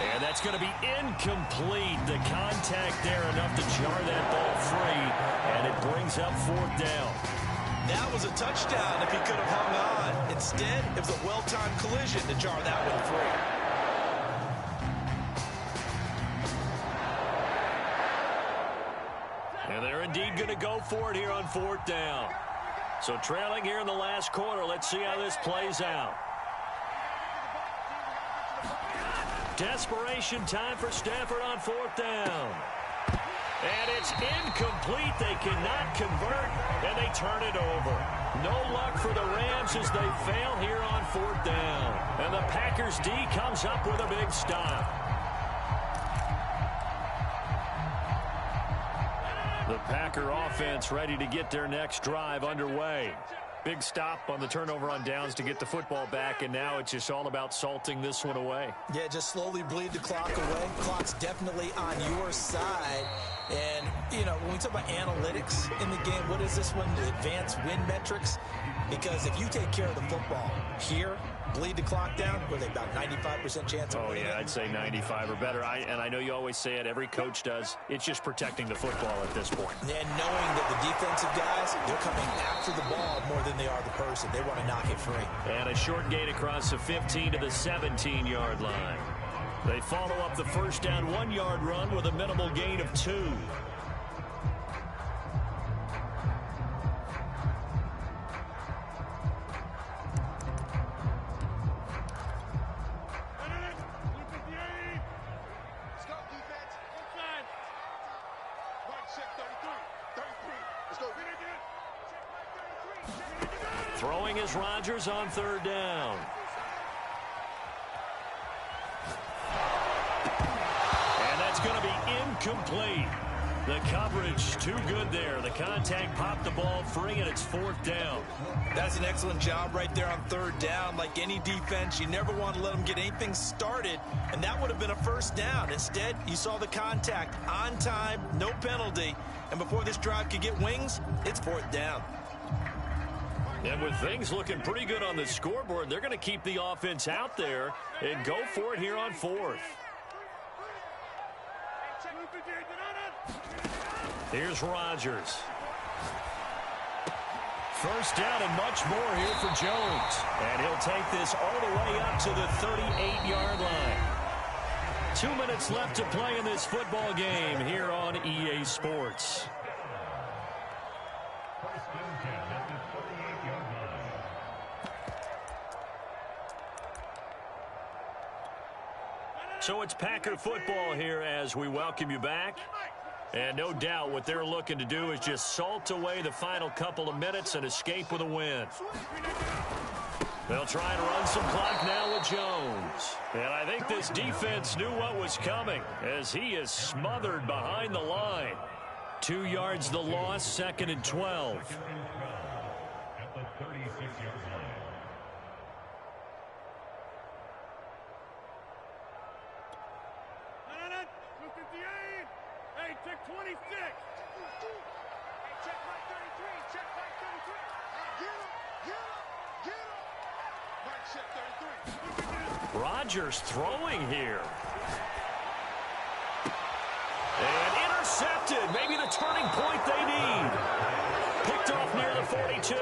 And that's going to be incomplete. The contact there enough to jar that ball free, and it brings up 4th down. That was a touchdown if he could have hung on. Instead, it was a well-timed collision to jar that one free. And they're indeed going to go for it here on 4th down. So trailing here in the last quarter. Let's see how this plays out. Desperation time for Stafford on 4th down. And it's incomplete. They cannot convert, and they turn it over. No luck for the Rams as they fail here on 4th down. And the Packers D comes up with a big stop. The Packer offense ready to get their next drive underway. Big stop on the turnover on downs to get the football back, and now it's just all about salting this one away. Yeah, just slowly bleed the clock away. Clock's definitely on your side. And, you know, when we talk about analytics in the game, what is this one? The advanced win metrics? Because if you take care of the football here, bleed the clock down, with about 95% chance of winning. Oh, yeah, I'd say 95 or better. And I know you always say it, every coach does. It's just protecting the football at this point. And knowing that the defensive guys, they're coming after the ball more than they are the person. They want to knock it free. And a short gain across the 15 to the 17-yard line. They follow up the first down 1-yard run with a minimal gain of 2. Throwing is Rodgers on 3rd down. And that's going to be incomplete. The coverage too good there. The contact popped the ball free, and it's 4th down. That's an excellent job right there on 3rd down. Like any defense, you never want to let them get anything started, and that would have been a 1st down. Instead, you saw the contact on time, no penalty, and before this drive could get wings, it's 4th down. And with things looking pretty good on the scoreboard, they're going to keep the offense out there and go for it here on 4th. Here's Rodgers. 1st down and much more here for Jones. And he'll take this all the way up to the 38-yard line. 2 minutes left to play in this football game here on EA Sports. So it's Packer football here as we welcome you back. And no doubt what they're looking to do is just salt away the final couple of minutes and escape with a win. They'll try to run some clock now with Jones. And I think this defense knew what was coming as he is smothered behind the line. 2 yards the loss, 2nd and 12. Rodgers throwing here. And intercepted. Maybe the turning point they need. Picked off near the 42.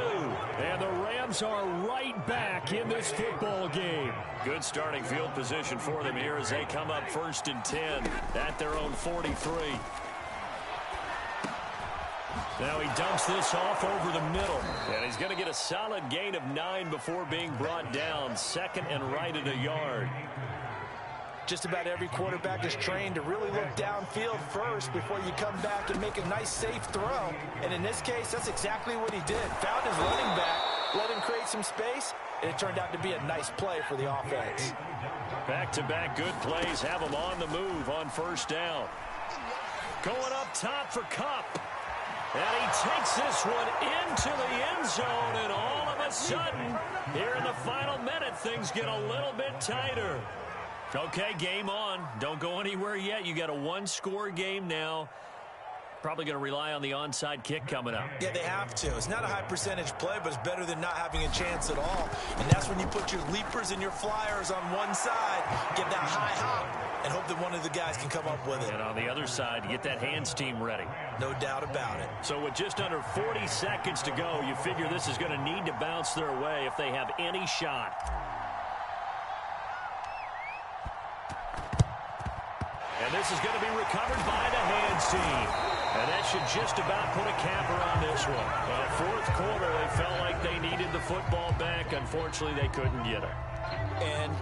And the Rams are right back in this football game. Good starting field position for them here as they come up 1st and 10 at their own 43. Now he dumps this off over the middle. And he's going to get a solid gain of 9 before being brought down. 2nd and right at a yard. Just about every quarterback is trained to really look downfield first before you come back and make a nice, safe throw. And in this case, that's exactly what he did. Found his running back, let him create some space, and it turned out to be a nice play for the offense. Back-to-back good plays have him on the move on 1st down. Going up top for Kupp. And he takes this one into the end zone, and all of a sudden, here in the final minute, things get a little bit tighter. Okay, game on. Don't go anywhere yet. You got a 1-score game now. Probably going to rely on the onside kick coming up. Yeah, they have to. It's not a high percentage play, but it's better than not having a chance at all. And that's when you put your leapers and your flyers on one side, get that high hop, and hope that one of the guys can come up with it. And on the other side, get that hands team ready. No doubt about it. So with just under 40 seconds to go, you figure this is going to need to bounce their way if they have any shot. And this is going to be recovered by the hands team. And that should just about put a capper on this one. Fourth quarter, they felt like they needed the football back. Unfortunately, they couldn't get it. And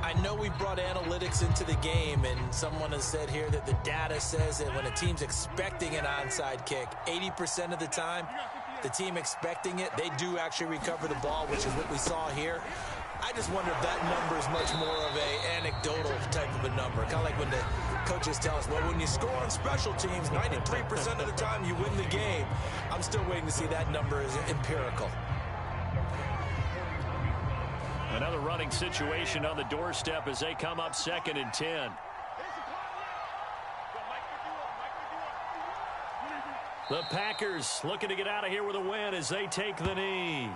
I know we brought analytics into the game, and someone has said here that the data says that when a team's expecting an onside kick, 80% of the time, the team expecting it, they do actually recover the ball, which is what we saw here. I just wonder if that number is much more of an anecdotal type of a number. Kind of like when the coaches tell us, well, when you score on special teams, 93% of the time you win the game. I'm still waiting to see that number is empirical. Another running situation on the doorstep as they come up 2nd and 10. The Packers looking to get out of here with a win as they take the knee.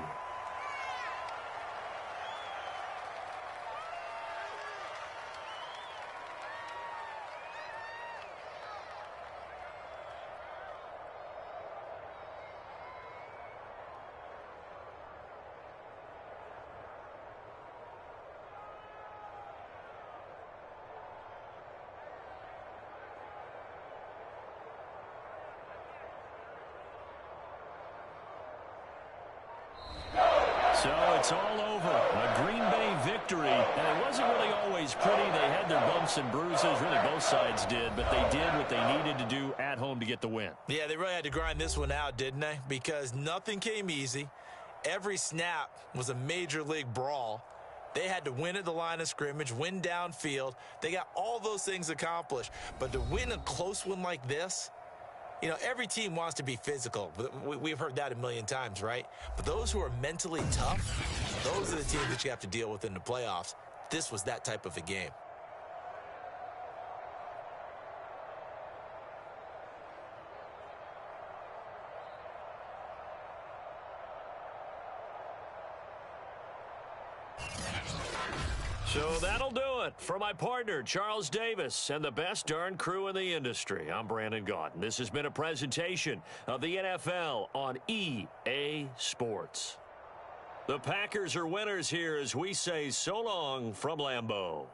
So it's all over. A Green Bay victory. And it wasn't really always pretty. They had their bumps and bruises. Really, both sides did. But they did what they needed to do at home to get the win. Yeah, they really had to grind this one out, didn't they? Because nothing came easy. Every snap was a major league brawl. They had to win at the line of scrimmage, win downfield. They got all those things accomplished. But to win a close one like this, you know, every team wants to be physical. We've heard that a million times, right? But those who are mentally tough, those are the teams that you have to deal with in the playoffs. This was that type of a game. So that'll do it for my partner, Charles Davis, and the best darn crew in the industry. I'm Brandon Gaudin. This has been a presentation of the NFL on EA Sports. The Packers are winners here as we say so long from Lambeau.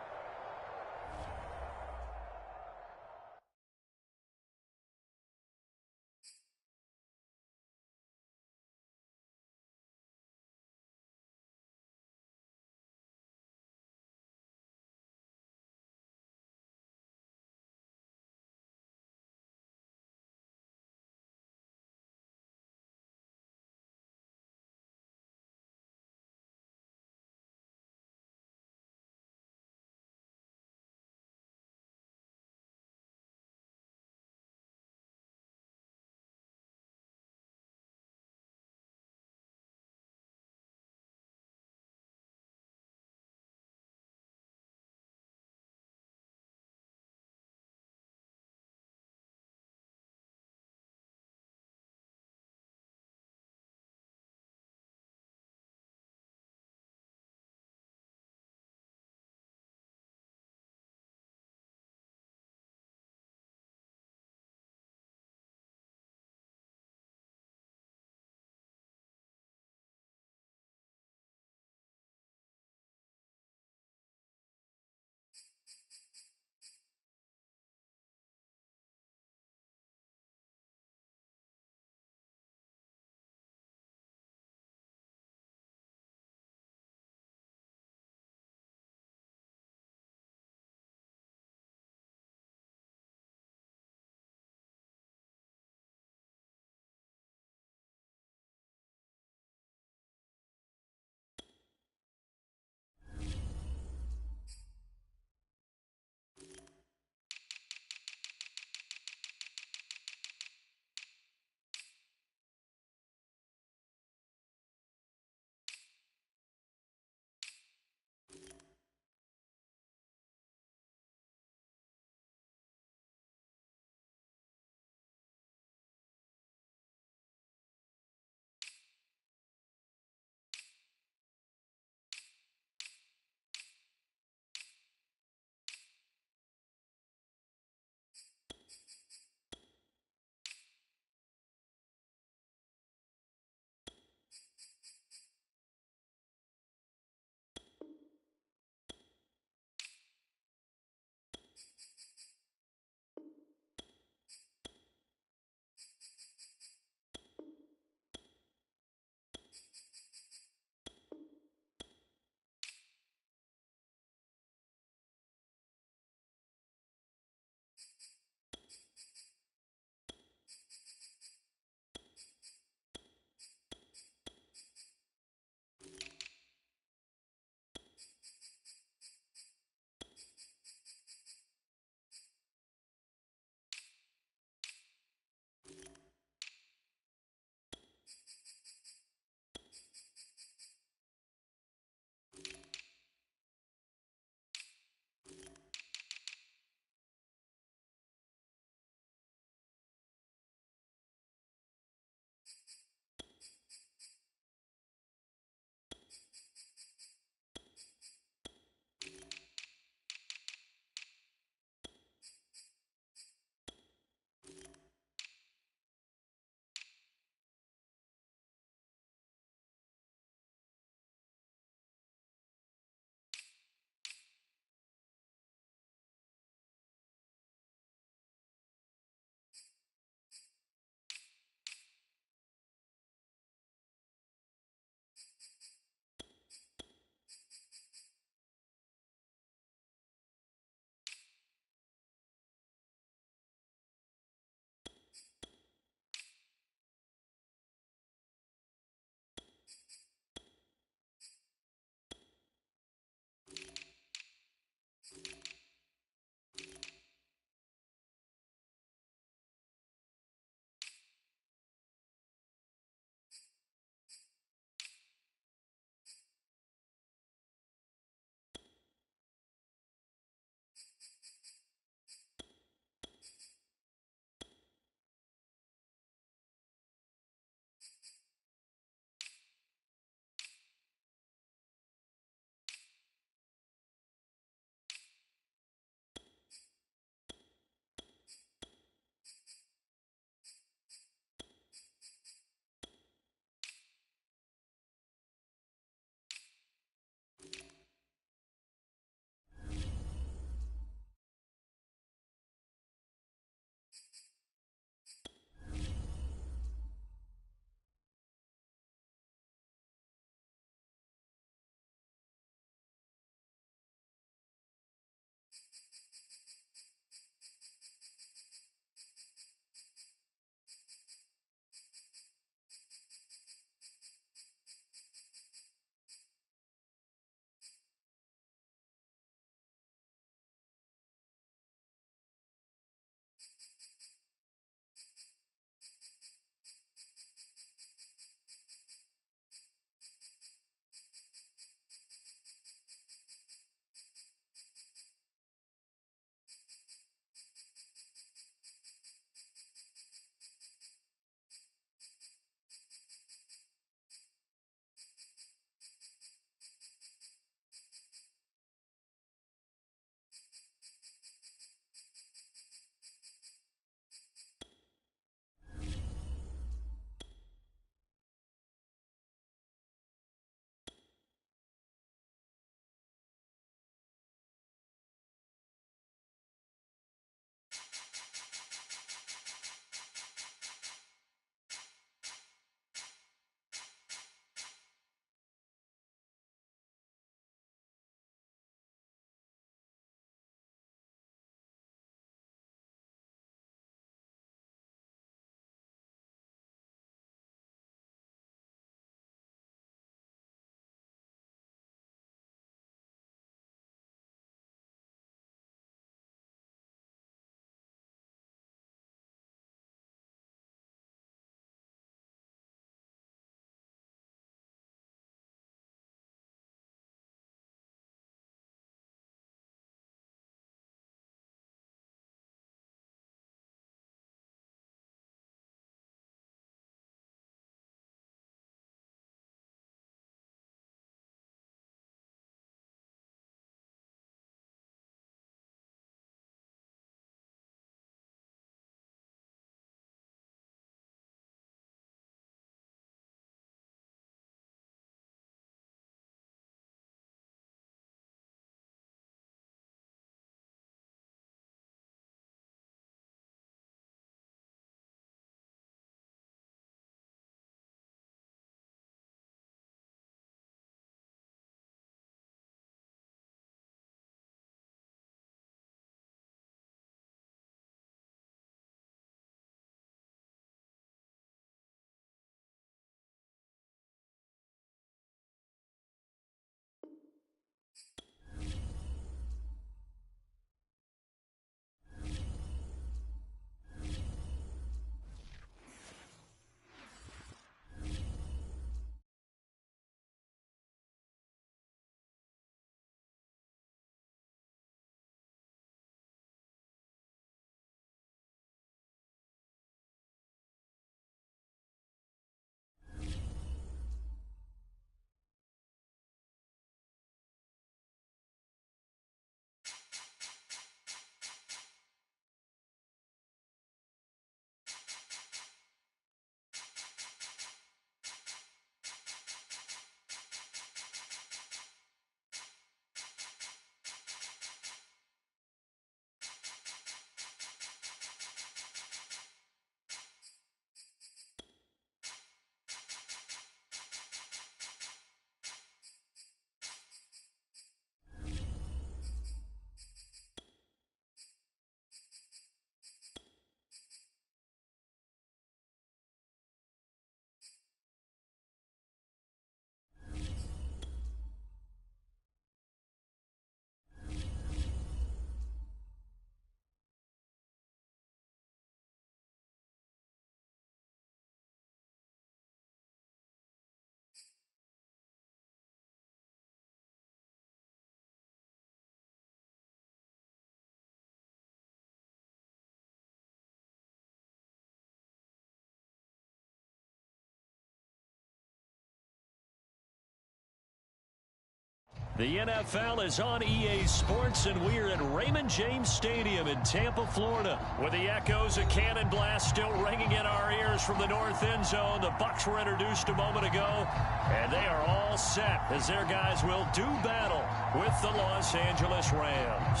The NFL is on EA Sports, and we are at Raymond James Stadium in Tampa, Florida, with the echoes of cannon blast still ringing in our ears from the north end zone. The Bucs were introduced a moment ago, and they are all set as their guys will do battle with the Los Angeles Rams.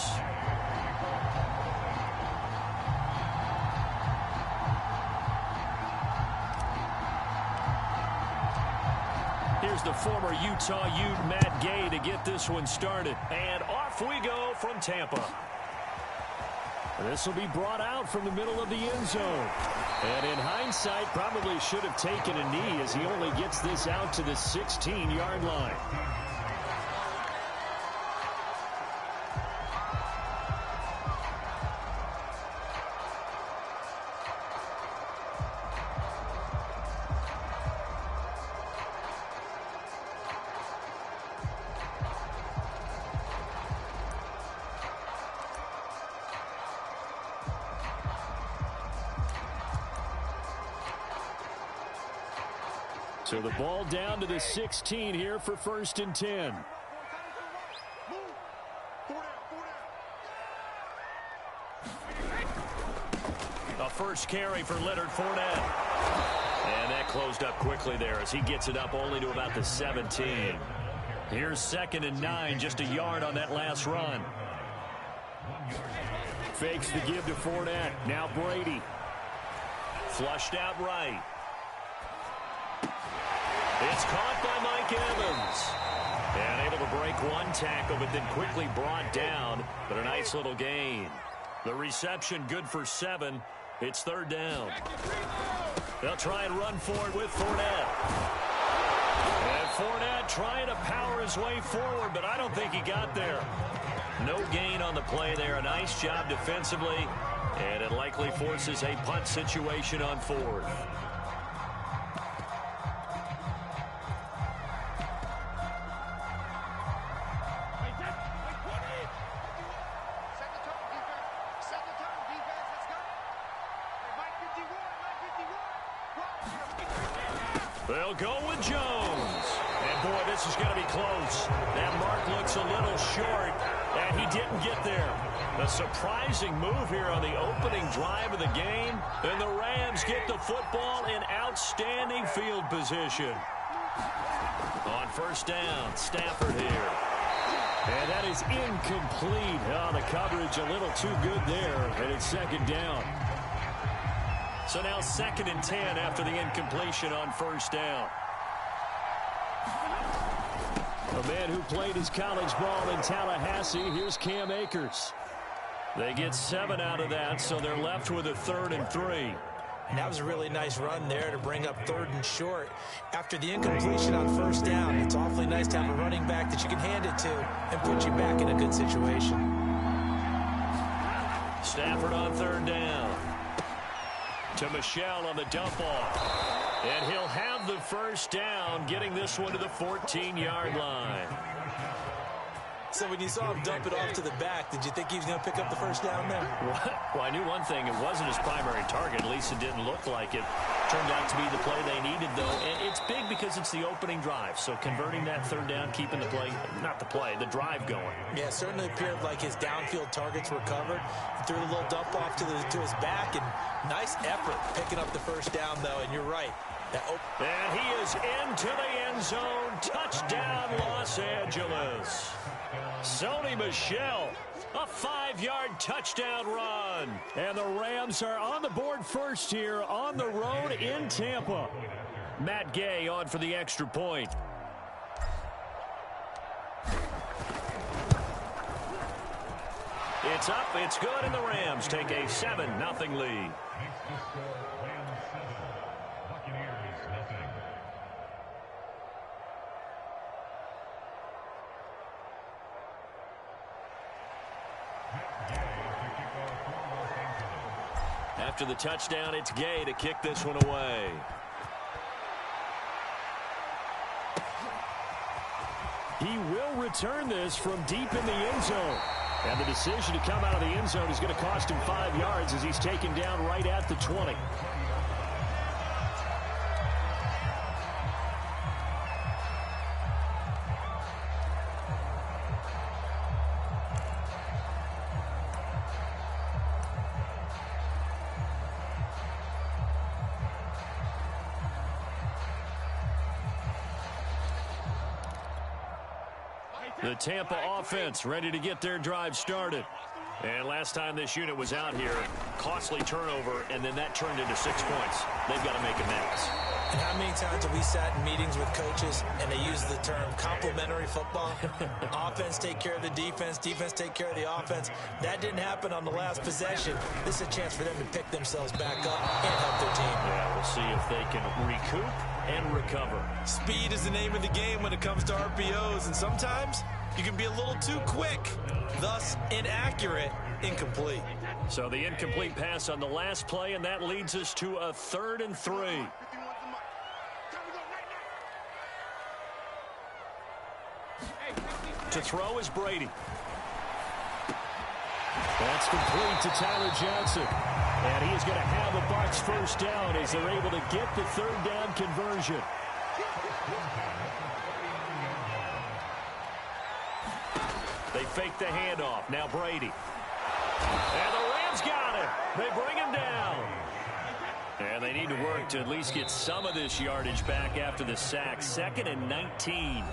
Here's the former Utah Ute Matt Gay to get this one started. And off we go from Tampa. This will be brought out from the middle of the end zone. And in hindsight, probably should have taken a knee as he only gets this out to the 16-yard line. So the ball down to the 16 here for 1st and 10. A first carry for Leonard Fournette. And that closed up quickly there as he gets it up only to about the 17. Here's 2nd and 9, just a yard on that last run. Fakes the give to Fournette. Now Brady. Flushed out right. It's caught by Mike Evans. And able to break one tackle, but then quickly brought down. But a nice little gain. The reception good for 7. It's 3rd down. They'll try and run for it with Fournette. And Fournette trying to power his way forward, but I don't think he got there. No gain on the play there. A nice job defensively. And it likely forces a punt situation on 4th. They'll go with Jones. And, boy, this is going to be close. That mark looks a little short, and he didn't get there. A surprising move here on the opening drive of the game. And the Rams get the football in outstanding field position. On 1st down, Stafford here. And that is incomplete. Oh, the coverage a little too good there, and it's 2nd down. So now 2nd and 10 after the incompletion on 1st down. A man who played his college ball in Tallahassee, here's Cam Akers. They get 7 out of that, so they're left with a 3rd and 3. And that was a really nice run there to bring up 3rd and short. After the incompletion on 1st down, it's awfully nice to have a running back that you can hand it to and put you back in a good situation. Stafford on 3rd down. To Michel on the dump off. And he'll have the 1st down, getting this one to the 14-yard line. So when you saw him dump it off to the back, did you think he was going to pick up the 1st down there? Well, I knew one thing. It wasn't his primary target. At least it didn't look like it. Turned out to be the play they needed, though. And it's big because it's the opening drive. So converting that 3rd down, keeping the play, not the play, the drive going. Yeah, it certainly appeared like his downfield targets were covered. He threw a little dump off to his back, and nice effort picking up the 1st down, though. And you're right. And he is into the end zone. Touchdown, Los Angeles. Sony Michel, a 5-yard touchdown run. And the Rams are on the board first here on the road in Tampa. Matt Gay on for the extra point. It's up, it's good, and the Rams take a 7-0 lead. After the touchdown, it's Gay to kick this one away. He will return this from deep in the end zone. And the decision to come out of the end zone is going to cost him 5 yards as he's taken down right at the 20. The Tampa offense ready to get their drive started. And last time this unit was out here, costly turnover, and then that turned into 6 points. They've got to make amends. And how many times have we sat in meetings with coaches and they use the term complementary football? Offense take care of the defense, defense take care of the offense. That didn't happen on the last possession. This is a chance for them to pick themselves back up and help their team. Yeah, we'll see if they can recoup and recover. Speed is the name of the game when it comes to RPOs, and sometimes you can be a little too quick, thus inaccurate, incomplete. So the incomplete pass on the last play, and that leads us to a 3rd and 3. To throw is Brady. That's complete to Tyler Johnson. And he is going to have the Bucs first down as they're able to get the 3rd down conversion. They fake the handoff. Now Brady. And the Rams got it. They bring him down. And they need to work to at least get some of this yardage back after the sack. 2nd and 19.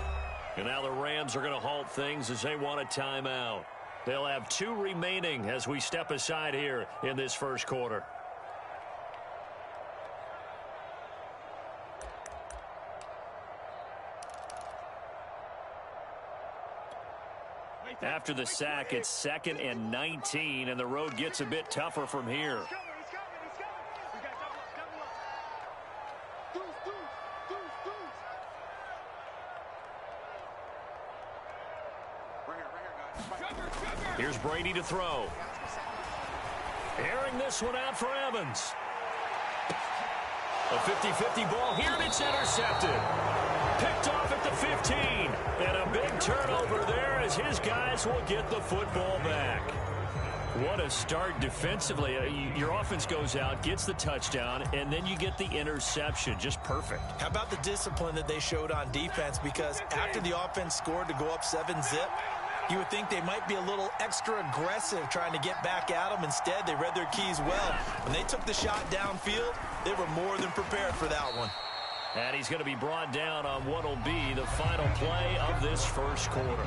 And now the Rams are going to halt things as they want a timeout. They'll have 2 remaining as we step aside here in this first quarter. After the sack, it's 2nd and 19, and the road gets a bit tougher from here. Here's Brady to throw. Airing this one out for Evans. A 50-50 ball here, and it's intercepted. Picked off at the 15. And a big turnover there as his guys will get the football back. What a start defensively. Your offense goes out, gets the touchdown, and then you get the interception. Just perfect. How about the discipline that they showed on defense? Because after the offense scored to go up 7-zip, you would think they might be a little extra aggressive trying to get back at them. Instead, they read their keys well. When they took the shot downfield, they were more than prepared for that one. And he's going to be brought down on what will be the final play of this first quarter.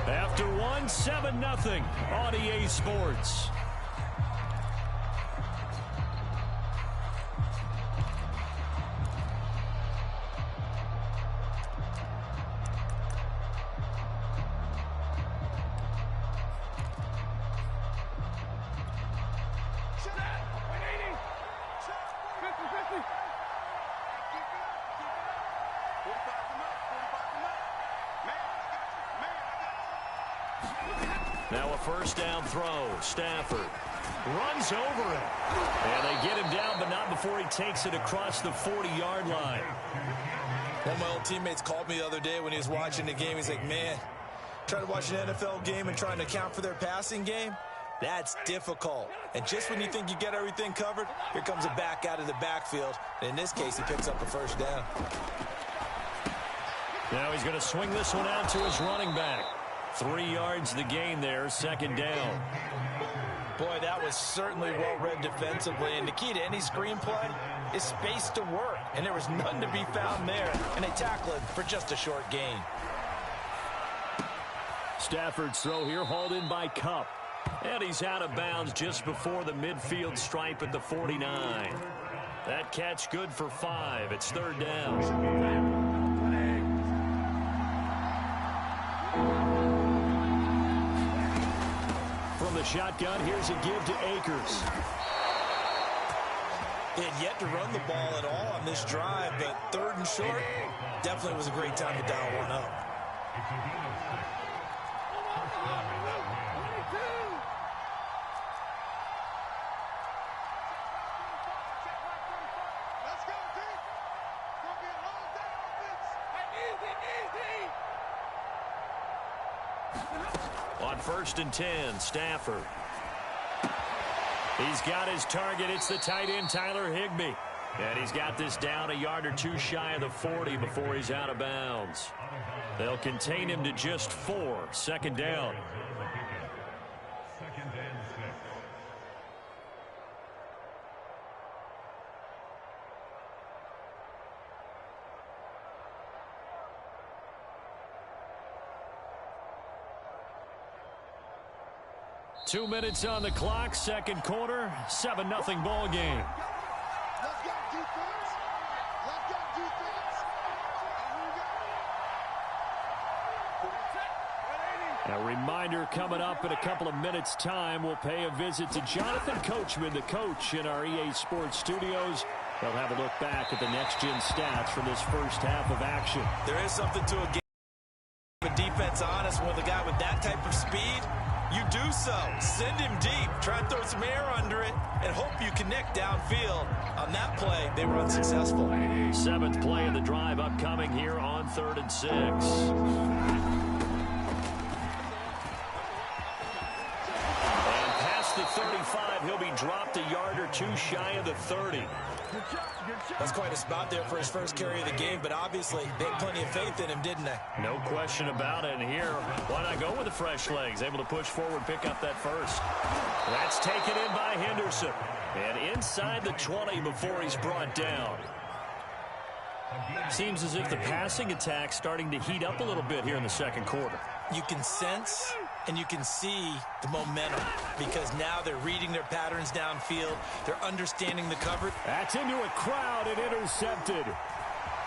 After 7-0 on EA Sports. Now a first down throw. Stafford runs over it. And they get him down, but not before he takes it across the 40-yard line. One of my old teammates called me the other day when he was watching the game. He's like, man, trying to watch an NFL game and trying to account for their passing game, that's difficult. And just when you think you get everything covered, here comes a back out of the backfield. And in this case, he picks up a first down. Now he's going to swing this one out to his running back. 3 yards the gain there, 2nd down. Boy, that was certainly well-read defensively. And the key to any screenplay is space to work. And there was none to be found there. And they tackle him for just a short gain. Stafford's throw here hauled in by Kupp. And he's out of bounds just before the midfield stripe at the 49. That catch good for 5. It's 3rd down. From the shotgun, here's a give to Akers. They had yet to run the ball at all on this drive, but 3rd and short definitely was a great time to dial one up. On 1st and 10, Stafford. He's got his target. It's the tight end, Tyler Higbee. And he's got this down a yard or 2 shy of the 40 before he's out of bounds. They'll contain him to just 4. 2nd down. 2 minutes on the clock, second quarter, 7-0 ball game. A reminder coming up in a couple of minutes' time, we'll pay a visit to Jonathan Coachman, the coach in our EA Sports studios. They'll have a look back at the next-gen stats from this first half of action. There is something to a game. A defense honest with a guy with that type of speed, you do so. Send him deep. Try and throw some air under it and hope you connect downfield. On that play, they were unsuccessful. 7th play of the drive upcoming here on 3rd and 6. The 35, he'll be dropped a yard or two shy of the 30. That's quite a spot there for his first carry of the game, but obviously they had plenty of faith in him, didn't they? No question about it. And here, why not go with the fresh legs? Able to push forward, pick up that first. That's taken in by Henderson. And inside the 20 before he's brought down. Seems as if the passing attack's starting to heat up a little bit here in the second quarter. You can sense and you can see the momentum because now they're reading their patterns downfield. They're understanding the coverage. That's into a crowd and intercepted.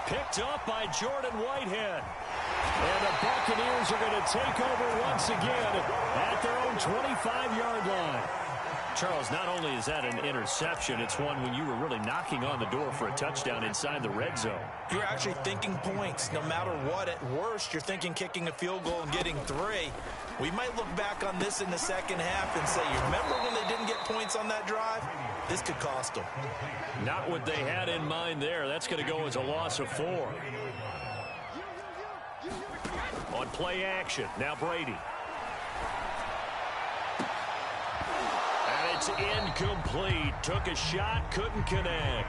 Picked up by Jordan Whitehead. And the Buccaneers are going to take over once again at their own 25-yard line. Charles, not only is that an interception, it's one when you were really knocking on the door for a touchdown inside the red zone. You're actually thinking points. No matter what, at worst, you're thinking kicking a field goal and getting 3. We might look back on this in the second half and say, you remember when they didn't get points on that drive? This could cost them. Not what they had in mind there. That's going to go as a loss of 4. On play action, now Brady. It's incomplete. Took a shot, couldn't connect.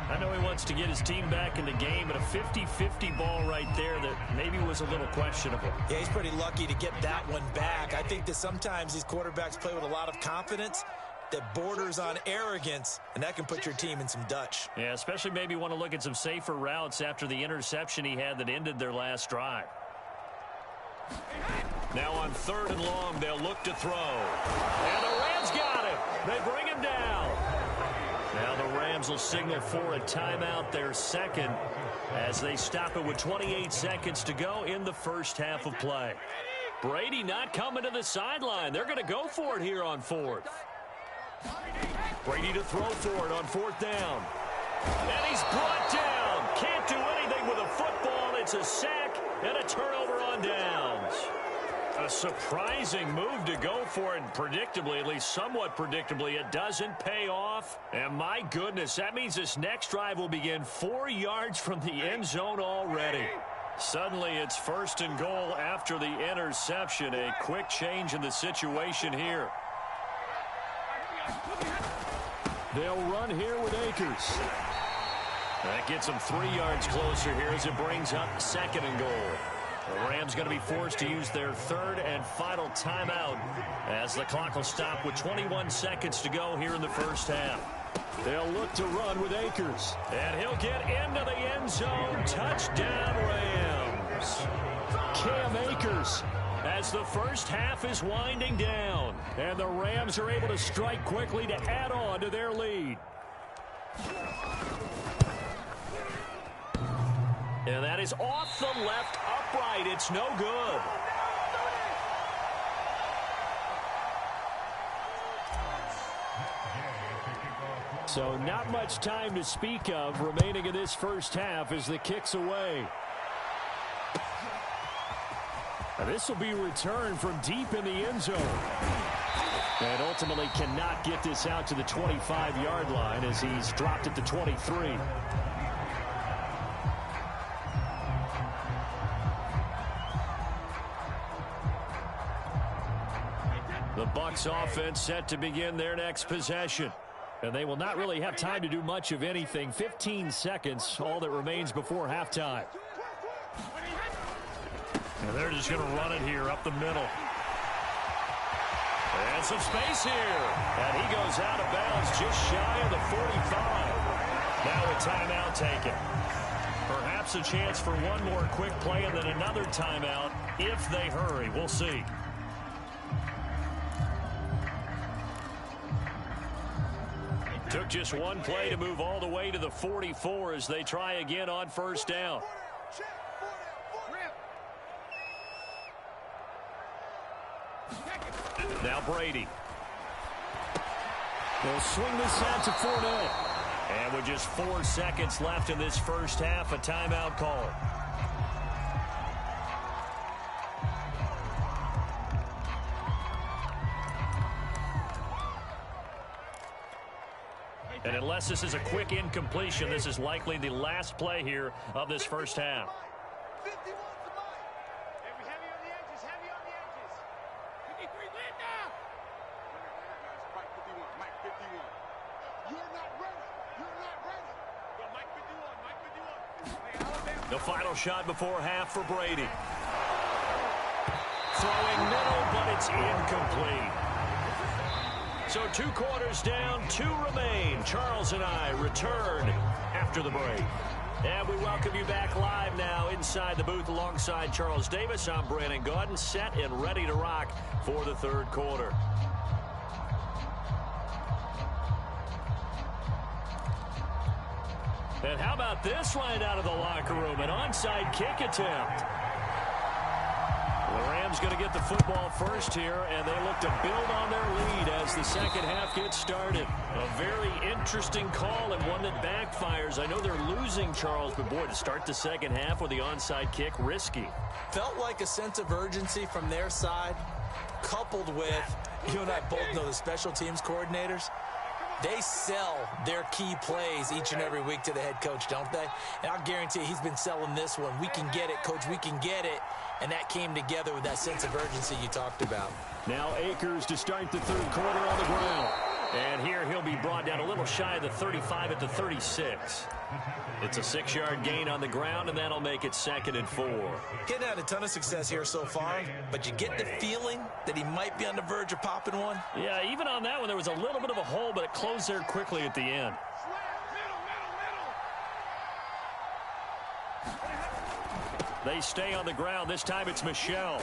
I know he wants to get his team back in the game, but a 50-50 ball right there that maybe was a little questionable. Yeah, he's pretty lucky to get that one back. I think that sometimes these quarterbacks play with a lot of confidence that borders on arrogance, and that can put your team in some Dutch. Yeah, especially maybe want to look at some safer routes after the interception he had that ended their last drive. Now on 3rd and long, they'll look to throw. And the Rams got him. They bring him down. Now the Rams will signal for a timeout, their second, as they stop it with 28 seconds to go in the first half of play. Brady not coming to the sideline. They're going to go for it here on 4th. Brady to throw for it on 4th down. And he's brought down. Can't do anything with a football. It's a sack and a turnover on downs. A surprising move to go for it, and predictably, at least somewhat predictably, it doesn't pay off. And my goodness, that means this next drive will begin 4 yards from the end zone already. Suddenly, it's 1st and goal after the interception. A quick change in the situation here. They'll run here with Akers. That gets them 3 yards closer here as it brings up 2nd and goal. The Rams going to be forced to use their 3rd and final timeout as the clock will stop with 21 seconds to go here in the first half. They'll look to run with Akers. And he'll get into the end zone. Touchdown, Rams. Cam Akers as the first half is winding down. And the Rams are able to strike quickly to add on to their lead. And that is off the left upright. It's no good. So not much time to speak of remaining in this first half as the kick's away. Now this will be returned from deep in the end zone. And ultimately cannot get this out to the 25-yard line as he's dropped at the 23. The Bucs offense set to begin their next possession. And they will not really have time to do much of anything. 15 seconds, all that remains before halftime. And they're just going to run it here up the middle. And some space here. And he goes out of bounds just shy of the 45. Now a timeout taken. Perhaps a chance for one more quick play and then another timeout if they hurry. We'll see. Took just one play to move all the way to the 44 as they try again on first down. Now Brady. They'll swing this out to Fournette. And with just 4 seconds left in this first half, a timeout call. And unless this is a quick incompletion, this is likely the last play here of this first half. The final shot before half for Brady. Throwing middle, but it's incomplete. So 2 quarters down, 2 remain. Charles and I return after the break. And we welcome you back live now inside the booth alongside Charles Davis. I'm Brandon Gaudin, set and ready to rock for the third quarter. And how about this right out of the locker room? An onside kick attempt. The Rams going to get the football first here, and they look to build on their lead as the second half gets started. A very interesting call and one that backfires. I know they're losing, Charles, but boy, to start the second half with the onside kick, risky. Felt like a sense of urgency from their side, coupled with, you and I both know the special teams coordinators. They sell their key plays each and every week to the head coach, don't they? And I'll guarantee he's been selling this one. We can get it, coach, we can get it. And that came together with that sense of urgency you talked about. Now Akers to start the third quarter on the ground. And here he'll be brought down a little shy of the 35 at the 36. It's a 6-yard gain on the ground, and that'll make it 2nd and 4. Getting had a ton of success here so far, but you get the feeling that he might be on the verge of popping one. Yeah, even on that one, there was a little bit of a hole, but it closed there quickly at the end. They stay on the ground. This time it's Michel.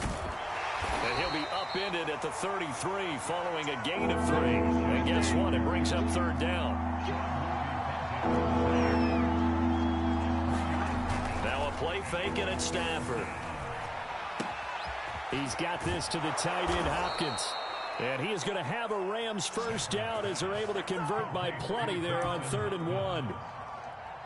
And he'll be upended at the 33 following a gain of 3. And guess what? It brings up third down. Now a play fake, and it's Stafford. He's got this to the tight end, Hopkins. And he is going to have a Rams first down as they're able to convert by plenty there on 3rd and 1.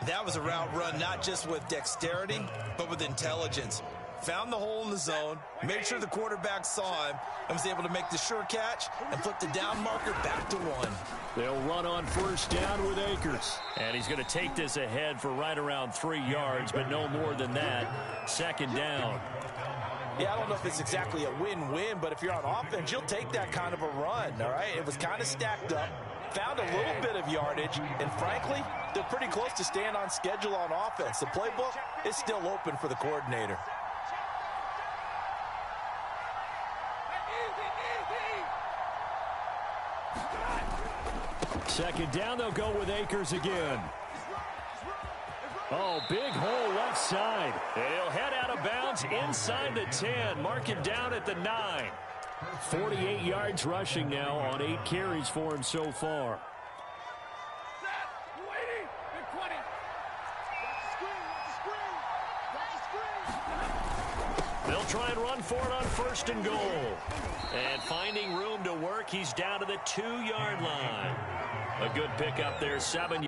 That was a route run not just with dexterity, but with intelligence. Found the hole in the zone, made sure the quarterback saw him, and was able to make the sure catch and flip the down marker back to 1. They'll run on first down with Akers. And he's going to take this ahead for right around 3 yards, but no more than that. 2nd down. Yeah, I don't know if it's exactly a win-win, but if you're on offense, you'll take that kind of a run, all right? It was kind of stacked up, found a little bit of yardage, and frankly, they're pretty close to staying on schedule on offense. The playbook is still open for the coordinator. Second down, they'll go with Akers again. Oh, big hole left side. And he'll head out of bounds inside the 10. Mark him down at the 9. 48 yards rushing now on 8 carries for him so far. They'll try and run for it on 1st and goal. And finding room to work, he's down to the 2-yard line. A good pickup there, 7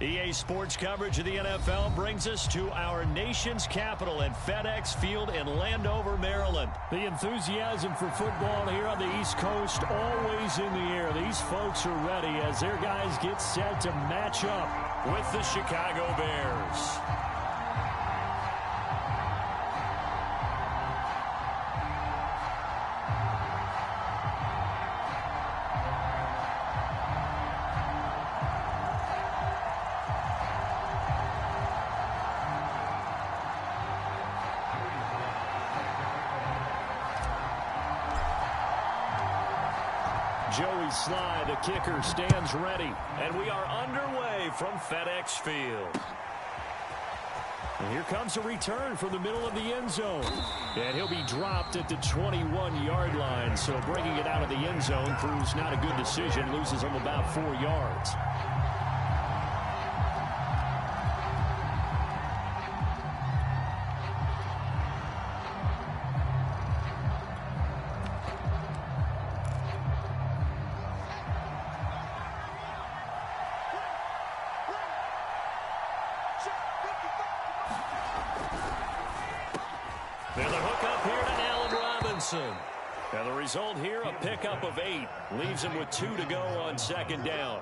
EA Sports coverage of the NFL brings us to our nation's capital at FedEx Field in Landover, Maryland. The enthusiasm for football here on the East Coast always in the air. These folks are ready as their guys get set to match up with the Chicago Bears. Joey Sly, the kicker, stands ready. And we are underway from FedEx Field. And here comes a return from the middle of the end zone. And he'll be dropped at the 21-yard line. So bringing it out of the end zone proves not a good decision. Loses him about 4 yards. And the hook up here to Allen Robinson. And the result here, a pickup of 8. Leaves him with 2 to go on second down.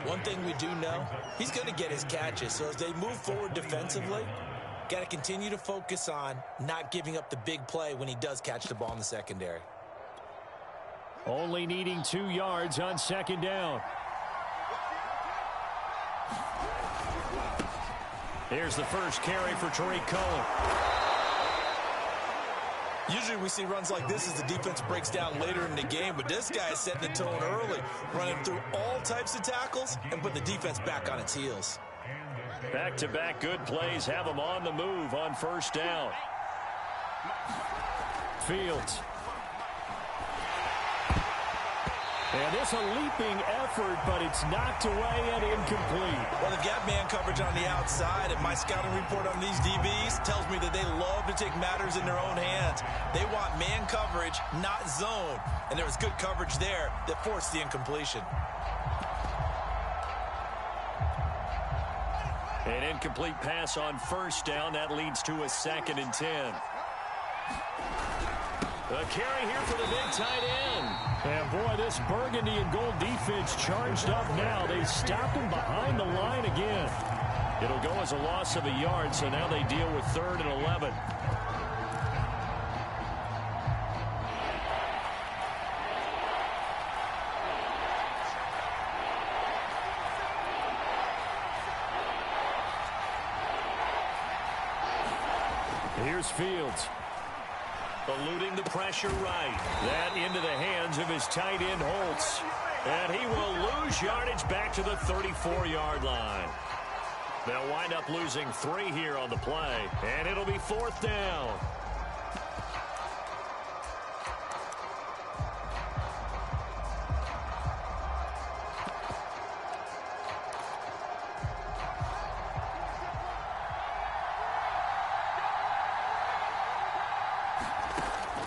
One thing we do know, he's going to get his catches. So as they move forward defensively, got to continue to focus on not giving up the big play when he does catch the ball in the secondary. Only needing 2 yards on second down. Here's the first carry for Tariq Cohen. Usually we see runs like this as the defense breaks down later in the game, but this guy is setting the tone early, running through all types of tackles and put the defense back on its heels. Back-to-back good plays have him on the move on first down. Fields. And it's a leaping effort, but it's knocked away and incomplete. Well, they've got man coverage on the outside, and my scouting report on these DBs tells me that they love to take matters in their own hands. They want man coverage, not zone. And there was good coverage there that forced the incompletion. An incomplete pass on first down. That leads to a 2nd and 10. A carry here for the big tight end. And boy, this burgundy and gold defense charged up now. They stopped him behind the line again. It'll go as a loss of a yard, so now they deal with 3rd and 11. Here's Fields. Eluding the pressure right. That into the hands of his tight end, Holtz. And he will lose yardage back to the 34-yard line. They'll wind up losing 3 here on the play. And it'll be 4th down.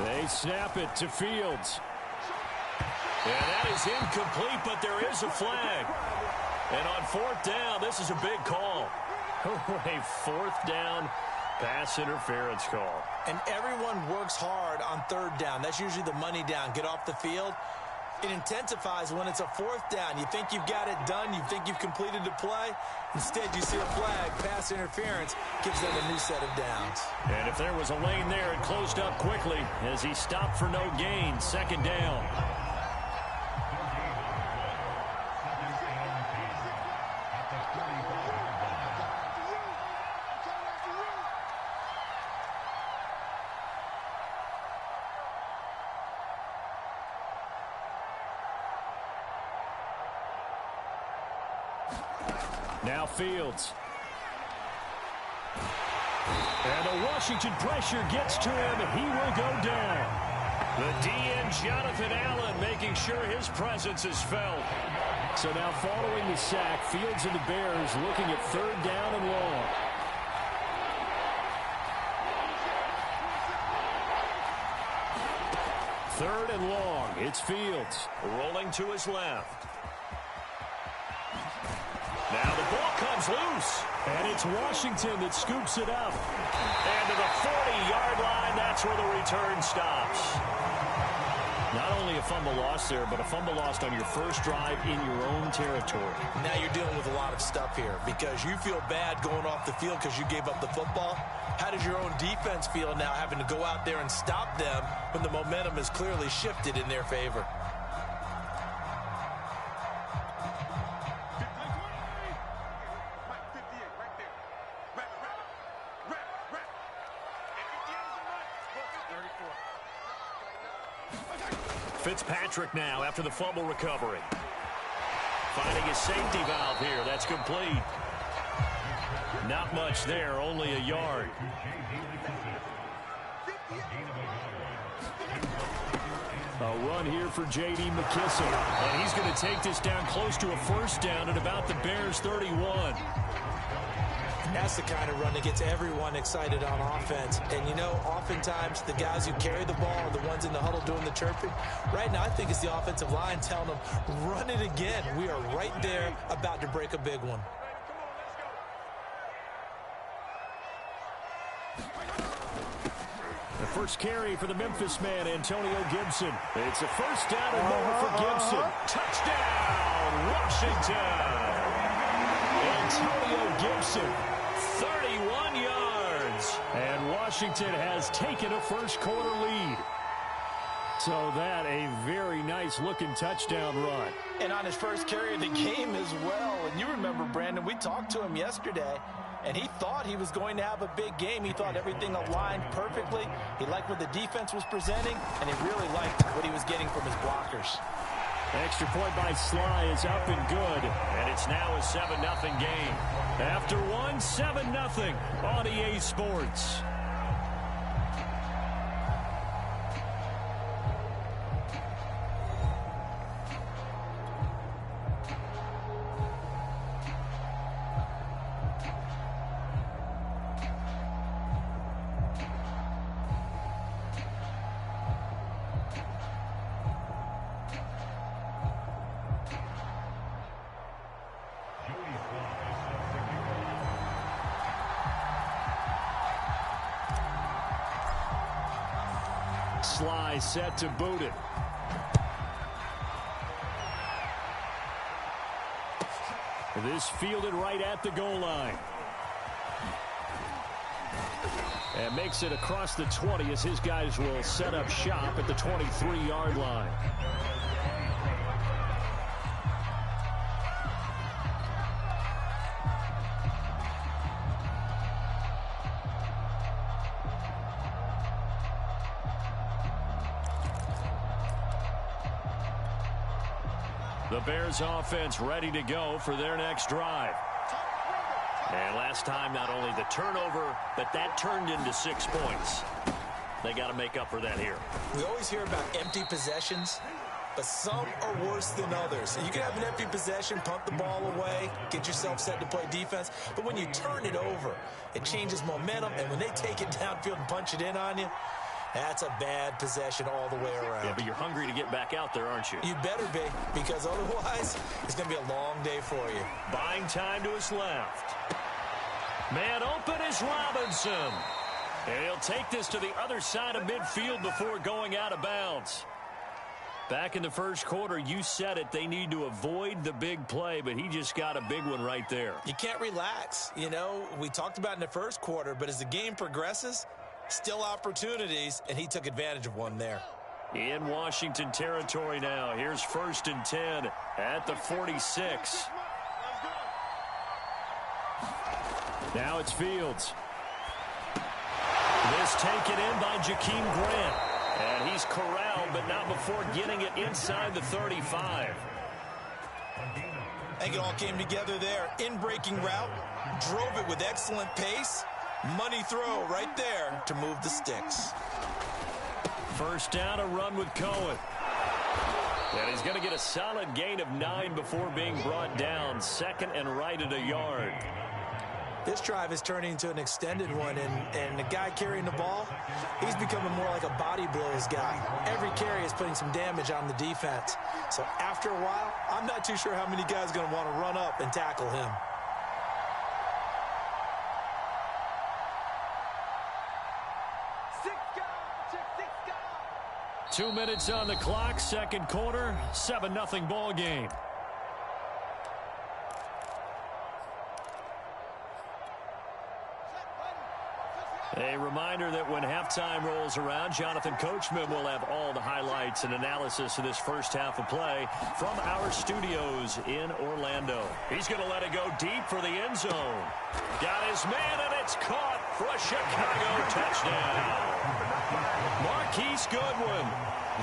They snap it to Fields. And that is incomplete, but there is a flag. And on 4th down, this is a big call. A 4th down pass interference call. And everyone works hard on 3rd down. That's usually the money down. Get off the field. It intensifies when it's a 4th down. You think you've got it done. You think you've completed the play. Instead, you see a flag, pass interference, gives them a new set of downs. And if there was a lane there, it closed up quickly as he stopped for no gain. 2nd down. Now Fields. And the Washington pressure gets to him, and he will go down. The DN, Jonathan Allen, making sure his presence is felt. So now following the sack, Fields and the Bears looking at 3rd down and long. Third and long. It's Fields rolling to his left. Now the comes loose. And it's Washington that scoops it up. And to the 40-yard line, that's where the return stops. Not only a fumble loss there, but a fumble lost on your first drive in your own territory. Now you're dealing with a lot of stuff here because you feel bad going off the field because you gave up the football. How does your own defense feel now having to go out there and stop them when the momentum is clearly shifted in their favor? Fitzpatrick now after the fumble recovery. Finding his safety valve here. That's complete. Not much there, only a yard. A run here for J.D. McKissick. And he's going to take this down close to a first down at about the Bears' 31. That's the kind of run that gets everyone excited on offense. And, you know, oftentimes the guys who carry the ball are the ones in the huddle doing the chirping. Right now, I think it's the offensive line telling them, run it again. We are right there about to break a big one. The first carry for the Memphis man, Antonio Gibson. It's a first down and more for Gibson. Touchdown, Washington. Antonio Gibson, 31 yards. And Washington has taken a first-quarter lead. So that a very nice-looking touchdown run. And on his first carry of the game as well. And you remember, Brandon, we talked to him yesterday, and he thought he was going to have a big game. He thought everything aligned perfectly. He liked what the defense was presenting, and he really liked what he was getting from his blockers. Extra point by Sly is up and good, and it's now a 7-0 game. After one, 7-0 on EA Sports. Sly set to boot it. This fielded right at the goal line. And makes it across the 20 as his guys will set up shop at the 23-yard line. The Bears offense ready to go for their next drive. And last time, not only the turnover, but that turned into 6 points. They got to make up for that here. We always hear about empty possessions, but some are worse than others. You can have an empty possession, pump the ball away, get yourself set to play defense, but when you turn it over, it changes momentum, and when they take it downfield and punch it in on you, that's a bad possession all the way around. Yeah, but you're hungry to get back out there, aren't you? You better be, because otherwise, it's going to be a long day for you. Buying time to his left. Man open is Robinson. And he'll take this to the other side of midfield before going out of bounds. Back in the first quarter, you said it, they need to avoid the big play, but he just got a big one right there. You can't relax. You know, we talked about in the first quarter, but as the game progresses, still opportunities, and he took advantage of one there. In Washington territory now. Here's 1st and 10 at the 46. Now it's Fields. This taken in by Jakeem Grant. And he's corralled, but not before getting it inside the 35. I think it all came together there. In-breaking route, drove it with excellent pace. Money throw right there to move the sticks. First down, a run with Cohen. And he's going to get a solid gain of 9 before being brought down. 2nd and right at a yard. This drive is turning into an extended one, and the guy carrying the ball, he's becoming more like a body blows guy. Every carry is putting some damage on the defense. So after a while, I'm not too sure how many guys are going to want to run up and tackle him. 2 minutes on the clock, second quarter, 7-0 ball game. A reminder that when halftime rolls around, Jonathan Coachman will have all the highlights and analysis of this first half of play from our studios in Orlando. He's going to let it go deep for the end zone. Got his man, and it's caught for a Chicago touchdown. Marquise Goodwin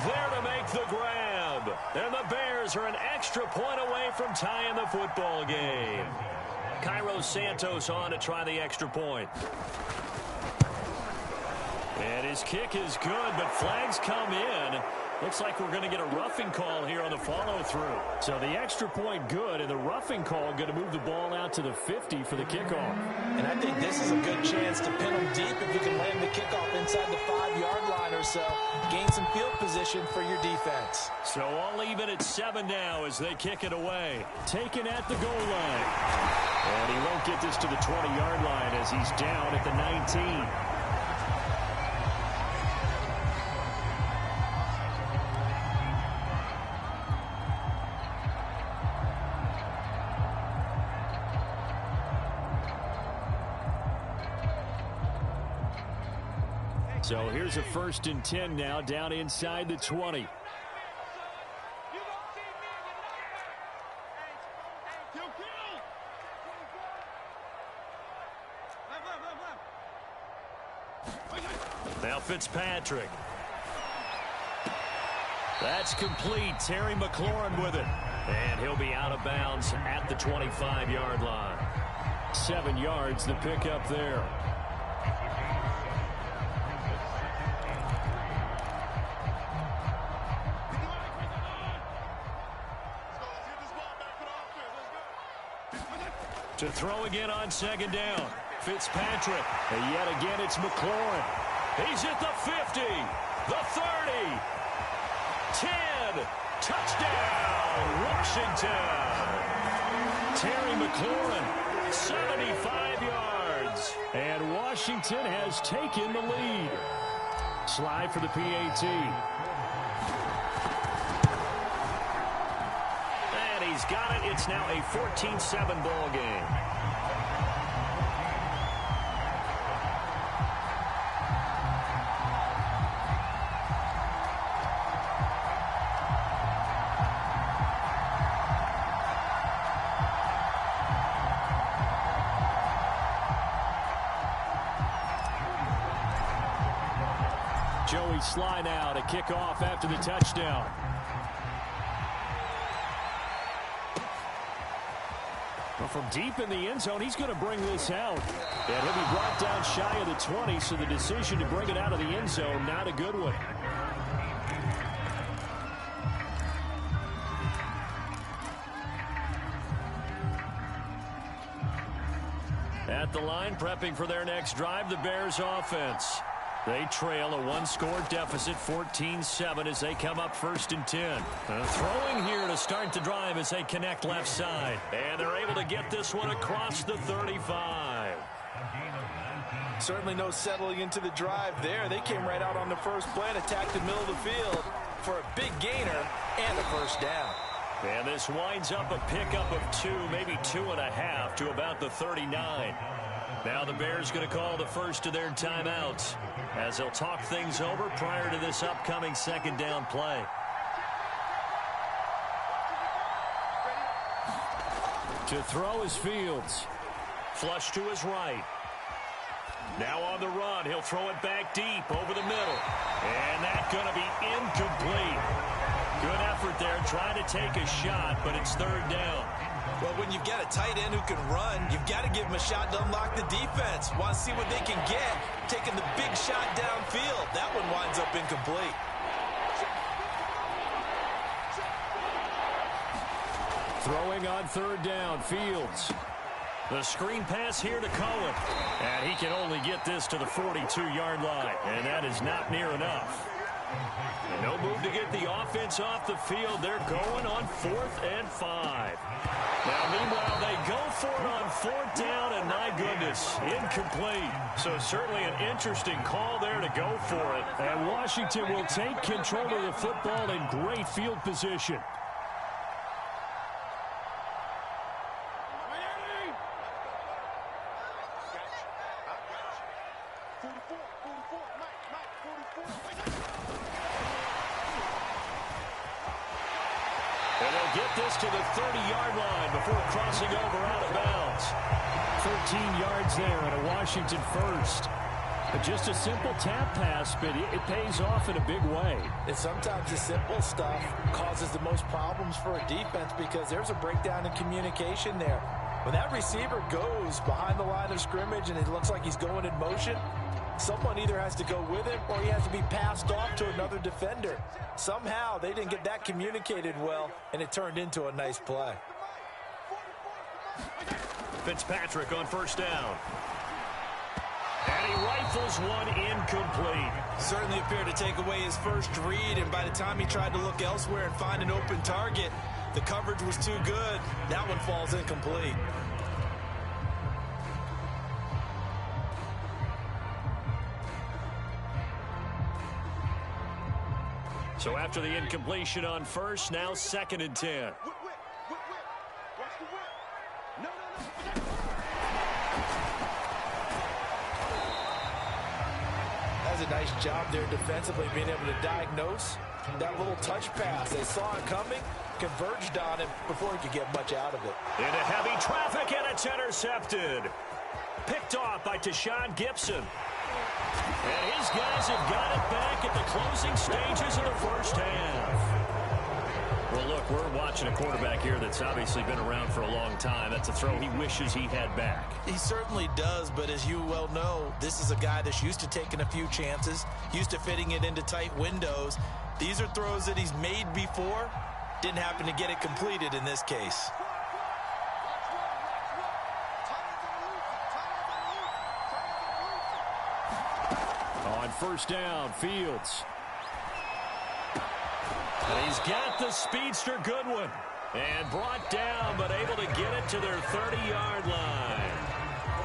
there to make the grab. And the Bears are an extra point away from tying the football game. Cairo Santos on to try the extra point. And his kick is good, but flags come in. Looks like we're going to get a roughing call here on the follow-through. So the extra point good, and the roughing call going to move the ball out to the 50 for the kickoff. And I think this is a good chance to pin them deep if you can land the kickoff inside the 5-yard line or so. Gain some field position for your defense. So all even at 7 now as they kick it away. Taken at the goal line. And he won't get this to the 20-yard line as he's down at the 19. So here's a 1st and 10 now, down inside the 20. Now Fitzpatrick. That's complete. Terry McLaurin with it. And he'll be out of bounds at the 25-yard line. 7 yards, the pickup there. To throw again on 2nd down. Fitzpatrick. And yet again, it's McLaurin. He's at the 50, the 30, 10. Touchdown, Washington. Terry McLaurin, 75 yards. And Washington has taken the lead. Slide for the PAT. He's got it. It's now a 14-7 ball game. Joey Sly now to kick off after the touchdown. Well, from deep in the end zone, he's going to bring this out. And he'll be brought down shy of the 20, so the decision to bring it out of the end zone, not a good one. At the line, prepping for their next drive, the Bears offense. They trail a 1-score deficit, 14-7, as they come up 1st and 10. Throwing here to start the drive as they connect left side. And they're able to get this one across the 35. Certainly no settling into the drive there. They came right out on the first play and attacked the middle of the field for a big gainer and a 1st down. And this winds up a pickup of 2, maybe 2.5 to about the 39. Now the Bears going to call the first of their timeouts as they'll talk things over prior to this upcoming 2nd down play. To throw is Fields. Flush to his right. Now on the run, he'll throw it back deep over the middle. And that's going to be incomplete. Good effort there trying to take a shot, but it's 3rd down. Well, when you've got a tight end who can run, you've got to give him a shot to unlock the defense. Want to see what they can get. Taking the big shot downfield. That one winds up incomplete. Throwing on 3rd down, Fields. The screen pass here to Cohen. And he can only get this to the 42-yard line. And that is not near enough. And no move to get the offense off the field. They're going on 4th and 5. Now, meanwhile, they go for it on 4th down, and my goodness, incomplete. So certainly an interesting call there to go for it. And Washington will take control of the football in great field position. And they'll get this to the 30-yard line before crossing over out of bounds. 14 yards there and a Washington first. But just a simple tap pass, but it pays off in a big way. And sometimes the simple stuff causes the most problems for a defense because there's a breakdown in communication there. When that receiver goes behind the line of scrimmage and it looks like he's going in motion, someone either has to go with him or he has to be passed off to another defender. Somehow they didn't get that communicated well, and it turned into a nice play. Fitzpatrick on 1st down. And he rifles one incomplete. Certainly appeared to take away his first read, and by the time he tried to look elsewhere and find an open target, the coverage was too good. That one falls incomplete. So after the incompletion on 1st, now 2nd and 10. That's a nice job there defensively, being able to diagnose that little touch pass. They saw it coming, converged on him before he could get much out of it. Into heavy traffic, and it's intercepted. Picked off by Tashawn Gibson. And his guys have got it back at the closing stages of the 1st half. Well, look, we're watching a quarterback here that's obviously been around for a long time. That's a throw he wishes he had back. He certainly does, but as you well know, this is a guy that's used to taking a few chances, used to fitting it into tight windows. These are throws that he's made before. Didn't happen to get it completed in this case. On 1st down, Fields. And he's got the speedster Goodwin. And brought down, but able to get it to their 30-yard line.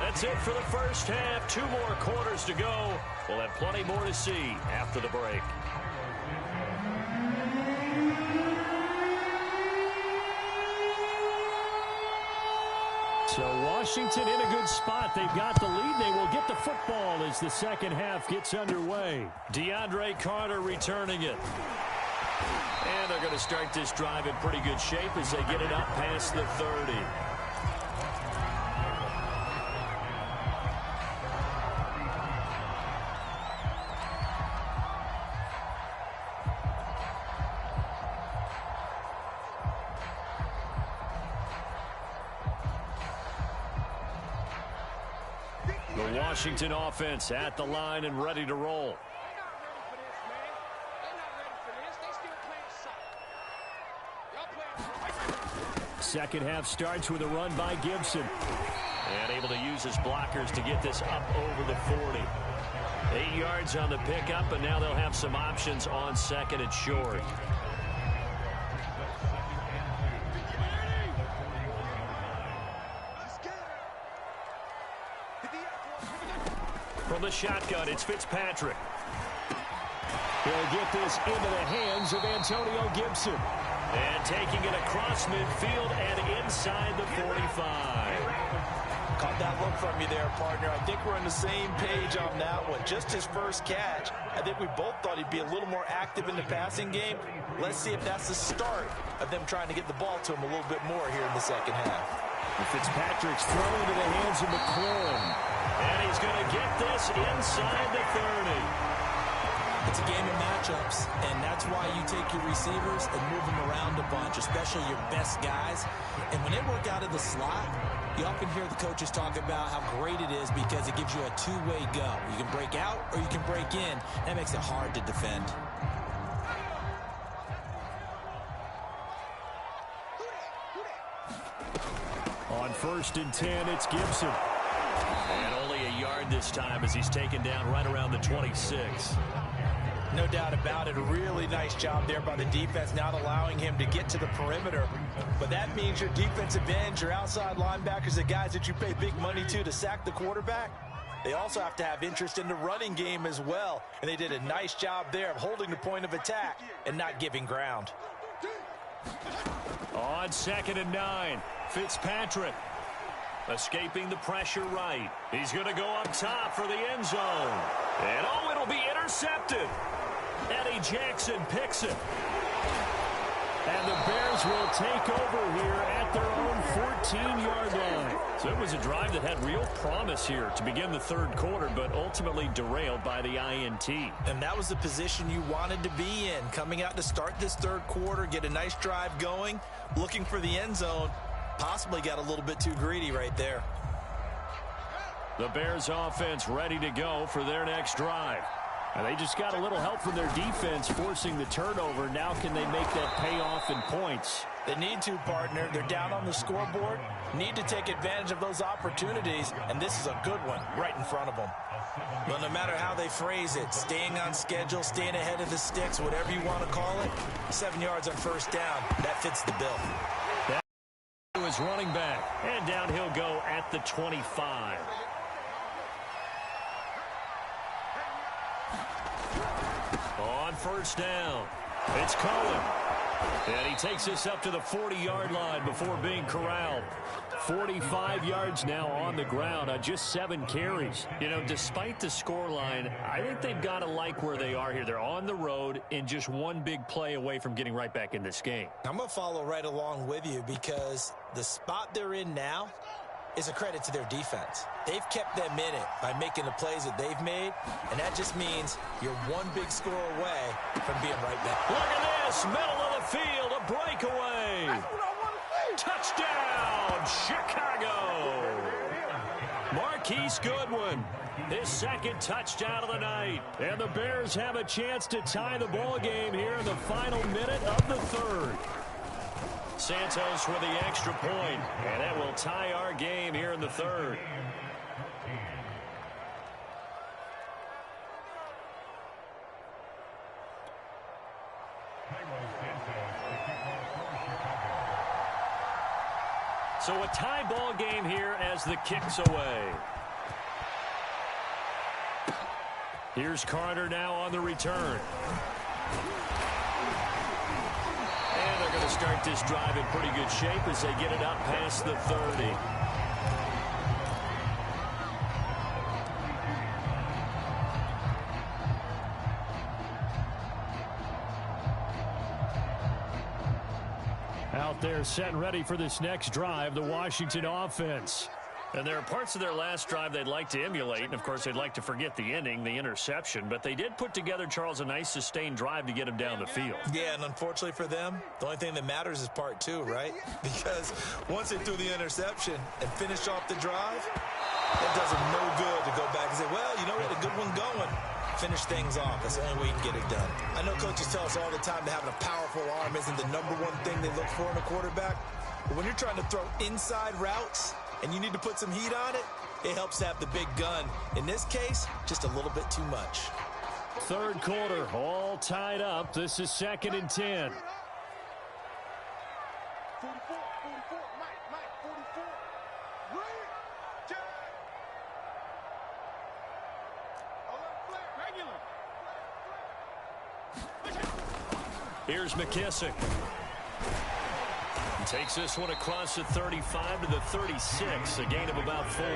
That's it for the 1st half. 2 more quarters to go. We'll have plenty more to see after the break. So Washington in a good spot. They've got the lead. They will get the football as the 2nd half gets underway. DeAndre Carter returning it. And they're going to start this drive in pretty good shape as they get it up past the 30. The Washington offense at the line and ready to roll. Second half starts with a run by Gibson. And able to use his blockers to get this up over the 40. 8 yards on the pickup, and now they'll have some options on 2nd and short. From the shotgun, it's Fitzpatrick. He'll get this into the hands of Antonio Gibson. And taking it across midfield and inside the 45. Caught that look from you there, partner. I think we're on the same page on that one. Just his first catch. I think we both thought he'd be a little more active in the passing game. Let's see if that's the start of them trying to get the ball to him a little bit more here in the 2nd half. And Fitzpatrick's thrown into the hands of McLaurin. And he's going to get this inside the 30. It's a game of matchups, and that's why you take your receivers and move them around a bunch, especially your best guys. And when they work out of the slot, you often hear the coaches talk about how great it is because it gives you a two-way go. You can break out or you can break in. That makes it hard to defend. On 1st and 10, it's Gibson. And only a yard this time as he's taken down right around the 26. No doubt about it. A really nice job there by the defense, not allowing him to get to the perimeter. But that means your defensive ends, your outside linebackers, the guys that you pay big money to sack the quarterback, they also have to have interest in the running game as well. And they did a nice job there of holding the point of attack and not giving ground. On 2nd and 9, Fitzpatrick escaping the pressure right. He's going to go up top for the end zone. And it'll be intercepted. Eddie Jackson picks it. And the Bears will take over here at their own 14-yard line. So it was a drive that had real promise here to begin the third quarter, but ultimately derailed by the INT. And that was the position you wanted to be in, coming out to start this third quarter, get a nice drive going, looking for the end zone. Possibly got a little bit too greedy right there. The Bears offense ready to go for their next drive. And they just got a little help from their defense forcing the turnover. Now can they make that pay off in points? They need to, partner. They're down on the scoreboard. Need to take advantage of those opportunities. And this is a good one right in front of them. Well, no matter how they phrase it, staying on schedule, staying ahead of the sticks, whatever you want to call it, 7 yards on first down, that fits the bill. That was running back. And down he'll go at the 25. On first down, it's Cohen. And he takes us up to the 40-yard line before being corralled. 45 yards now on the ground on just 7 carries. You know, despite the scoreline, I think they've got to like where they are here. They're on the road and just one big play away from getting right back in this game. I'm going to follow right along with you because the spot they're in now is a credit to their defense. They've kept them in it by making the plays that they've made, and that just means you're one big score away from being right back. Look at this, middle of the field, a breakaway. Touchdown, Chicago. Marquise Goodwin, his second touchdown of the night. And the Bears have a chance to tie the ball game here in the final minute of the third. Santos with the extra point, and that will tie our game here in the third. So a tie ball game here as the kick's away. Here's Carter now on the return. And they're going to start this drive in pretty good shape as they get it up past the 30. Out there set and ready for this next drive, the Washington offense. And there are parts of their last drive they'd like to emulate, and of course they'd like to forget the ending, the interception, but they did put together, Charles, a nice sustained drive to get him down the field. Yeah, and unfortunately for them, the only thing that matters is part 2, right? Because once they threw the interception and finished off the drive, it does them no good to go back and say, well, you know what, a good one going. Finish things off. That's the only way you can get it done. I know coaches tell us all the time that having a powerful arm isn't the #1 thing they look for in a quarterback, but when you're trying to throw inside routes and you need to put some heat on it, it helps to have the big gun. In this case, just a little bit too much. Third quarter, all tied up. This is 2nd and 10. 44, Mike, 44. Here's McKissick. He takes this one across the 35 to the 36, a gain of about 4.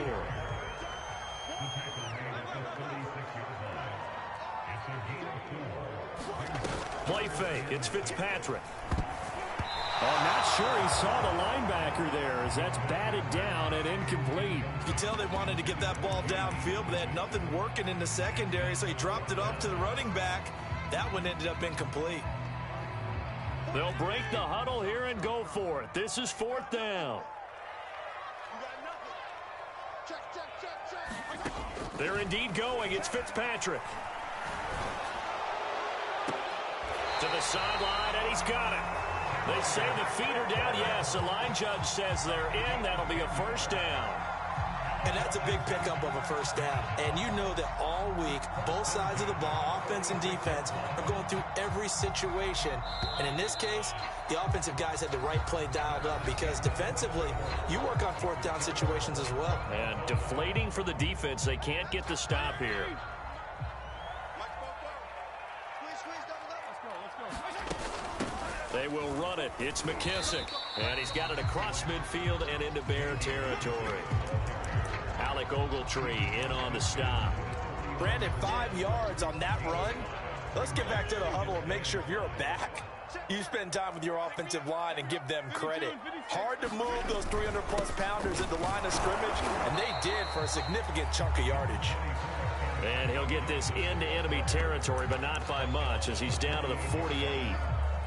Play fake. It's Fitzpatrick. I'm not sure he saw the linebacker there as that's batted down and incomplete. You can tell they wanted to get that ball downfield, but they had nothing working in the secondary, so he dropped it off to the running back. That one ended up incomplete. They'll break the huddle here and go for it. This is 4th down. They're indeed going. It's Fitzpatrick. To the sideline, and he's got it. They say the feet are down. Yes, the line judge says they're in. That'll be a first down. And that's a big pickup of a first down. And you know that all all week. Both sides of the ball, offense and defense, are going through every situation. And in this case, the offensive guys had the right play dialed up because defensively, you work on fourth down situations as well. And deflating for the defense. They can't get the stop here. They will run it. It's McKissick. And he's got it across midfield and into Bear territory. Alec Ogletree in on the stop. Brandon, 5 yards on that run. Let's get back to the huddle and make sure if you're a back, you spend time with your offensive line and give them credit. Hard to move those 300-plus pounders at the line of scrimmage, and they did for a significant chunk of yardage. And he'll get this into enemy territory, but not by much as he's down to the 48.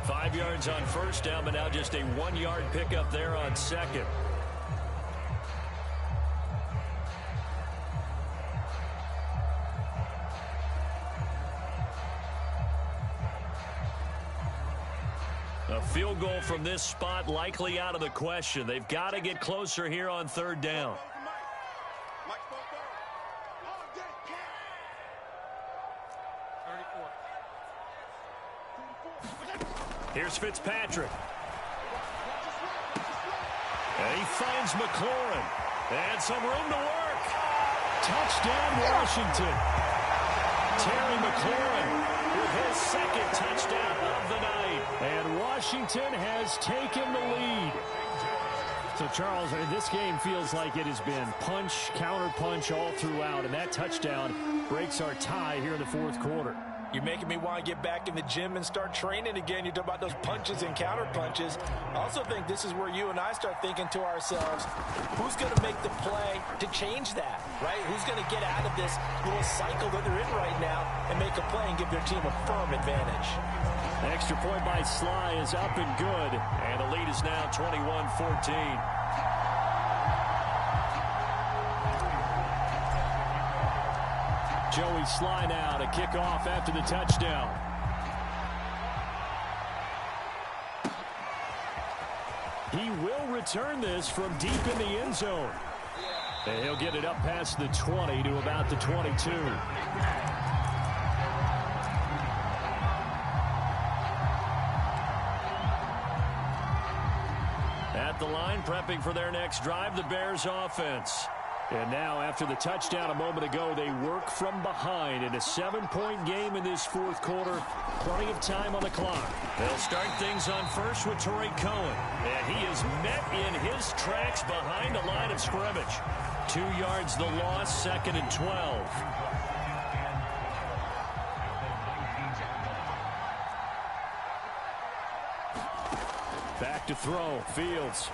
5 yards on first down, but now just a 1-yard pickup there on second. A field goal from this spot likely out of the question. They've got to get closer here on third down. Here's Fitzpatrick. And he finds McLaurin. And some room to work. Touchdown, Washington. Terry McLaurin with his second touchdown of the night. And Washington has taken the lead. So, Charles, this game feels like it has been punch, counter punch all throughout. And that touchdown breaks our tie here in the fourth quarter. You're making me want to get back in the gym and start training again. You talk about those punches and counter punches. I also think this is where you and I start thinking to ourselves, who's going to make the play to change that, right? Who's going to get out of this little cycle that they're in right now and make a play and give their team a firm advantage? The extra point by Sly is up and good. And the lead is now 21-14. Joey Sly now to kick off after the touchdown. He will return this from deep in the end zone. And he'll get it up past the 20 to about the 22. At the line, prepping for their next drive, the Bears offense. And now, after the touchdown a moment ago, they work from behind in a 7-point game in this fourth quarter. Plenty of time on the clock. They'll start things on first with Torrey Cohen. And he is met in his tracks behind the line of scrimmage. 2 yards the loss, 2nd and 12. Back to throw, Fields.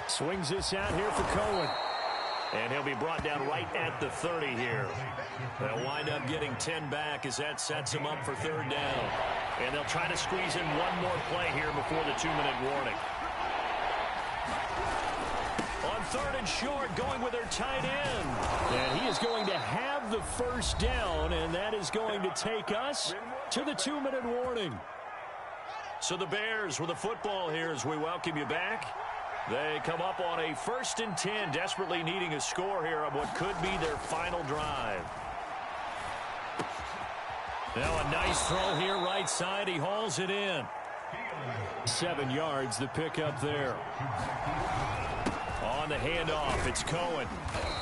Swings this out here for Cohen. And he'll be brought down right at the 30 here. They'll wind up getting 10 back as that sets them up for third down. And they'll try to squeeze in one more play here before the 2-minute warning. On third and short, going with their tight end. And he is going to have the first down, and that is going to take us to the 2-minute warning. So the Bears with the football here as we welcome you back. They come up on a 1st and 10, desperately needing a score here on what could be their final drive. Now a nice throw here right side. He hauls it in. 7 yards, the pickup there. On the handoff, it's Cohen.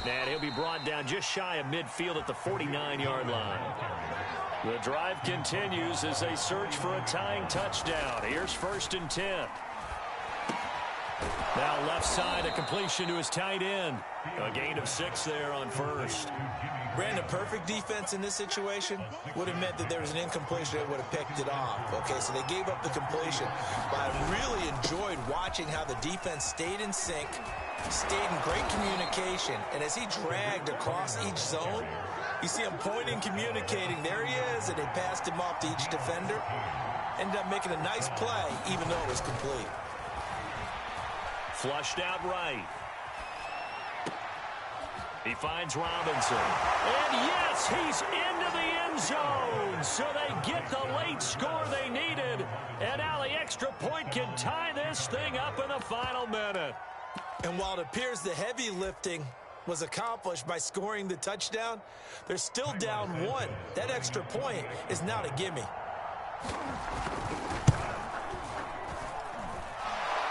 And he'll be brought down just shy of midfield at the 49-yard line. The drive continues as they search for a tying touchdown. Here's 1st and 10. Now left side, a completion to his tight end. A gain of 6 there on first. Brandon, perfect defense in this situation would have meant that there was an incompletion that would have picked it off. Okay, so they gave up the completion. But I really enjoyed watching how the defense stayed in sync, stayed in great communication. And as he dragged across each zone, you see him pointing, communicating. There he is, and they passed him off to each defender. Ended up making a nice play, even though it was complete. Flushed out right. He finds Robinson. And yes, he's into the end zone. So they get the late score they needed. And now the extra point can tie this thing up in the final minute. And while it appears the heavy lifting was accomplished by scoring the touchdown. They're still down 1. That extra point is now to gimme.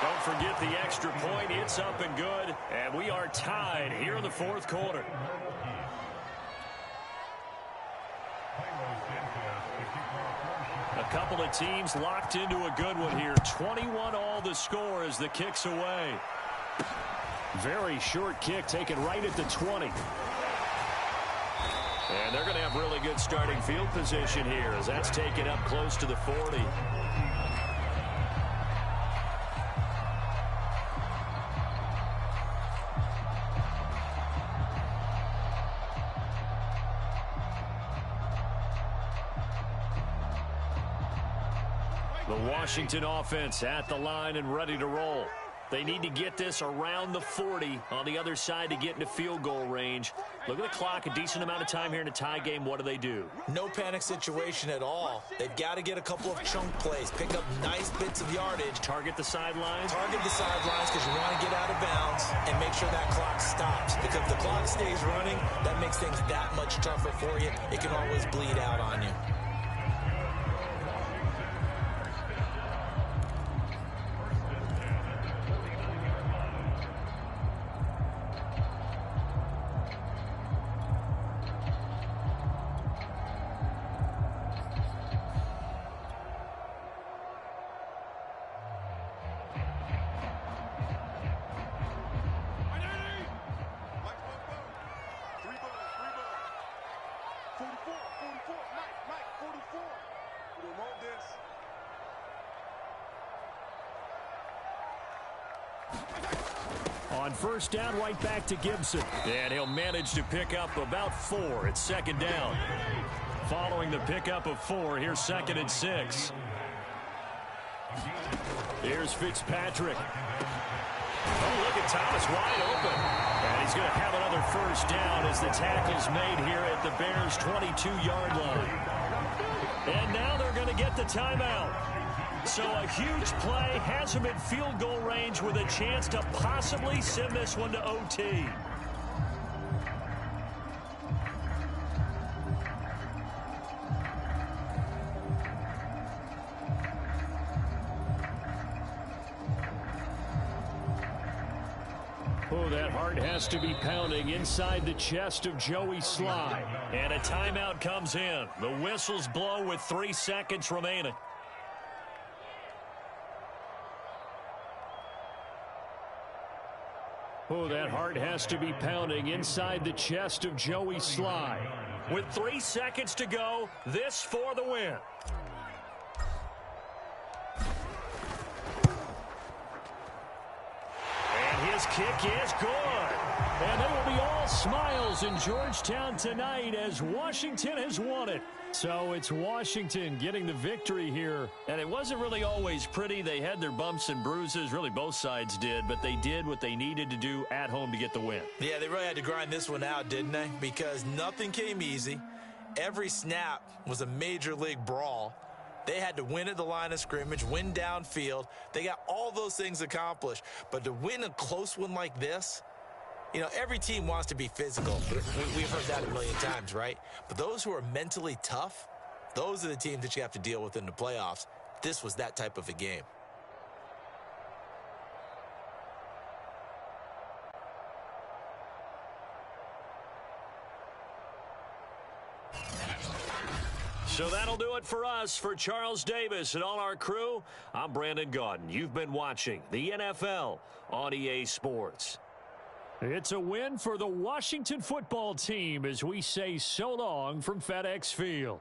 Don't forget the extra point. It's up and good. And we are tied here in the fourth quarter. A couple of teams locked into a good one here. 21 all the score as the kick's away. Very short kick taken right at the 20. And they're going to have really good starting field position here as that's taken up close to the 40. The Washington offense at the line and ready to roll. They need to get this around the 40 on the other side to get into field goal range. Look at the clock, a decent amount of time here in a tie game. What do? No panic situation at all. They've got to get a couple of chunk plays, pick up nice bits of yardage. Target the sidelines? Target the sidelines because you want to get out of bounds and make sure that clock stops. Because if the clock stays running, that makes things that much tougher for you. It can always bleed out on you. On first down, right back to Gibson. And he'll manage to pick up about 4. It's second down. Following the pickup of 4, here's 2nd and 6. Here's Fitzpatrick. Oh, look at Thomas wide open. And he's going to have another first down as the tackle's made here at the Bears' 22-yard line. And now they're going to get the timeout. So a huge play has him in field goal range with a chance to possibly send this one to OT. Oh, that heart has to be pounding inside the chest of Joey Sly. And a timeout comes in. The whistles blow with 3 seconds remaining. Oh, that heart has to be pounding inside the chest of Joey Sly. With 3 seconds to go, this for the win. And his kick is good. And they will be all smiles in Georgetown tonight as Washington has won it. So it's Washington getting the victory here. And it wasn't really always pretty. They had their bumps and bruises. Really, both sides did. But they did what they needed to do at home to get the win. Yeah, they really had to grind this one out, didn't they? Because nothing came easy. Every snap was a major league brawl. They had to win at the line of scrimmage, win downfield. They got all those things accomplished. But to win a close one like this, you know, every team wants to be physical. We've heard that a million times, right? But those who are mentally tough, those are the teams that you have to deal with in the playoffs. This was that type of a game. So that'll do it for us. For Charles Davis and all our crew, I'm Brandon Gaudin. You've been watching the NFL on EA Sports. It's a win for the Washington football team as we say so long from FedEx Field.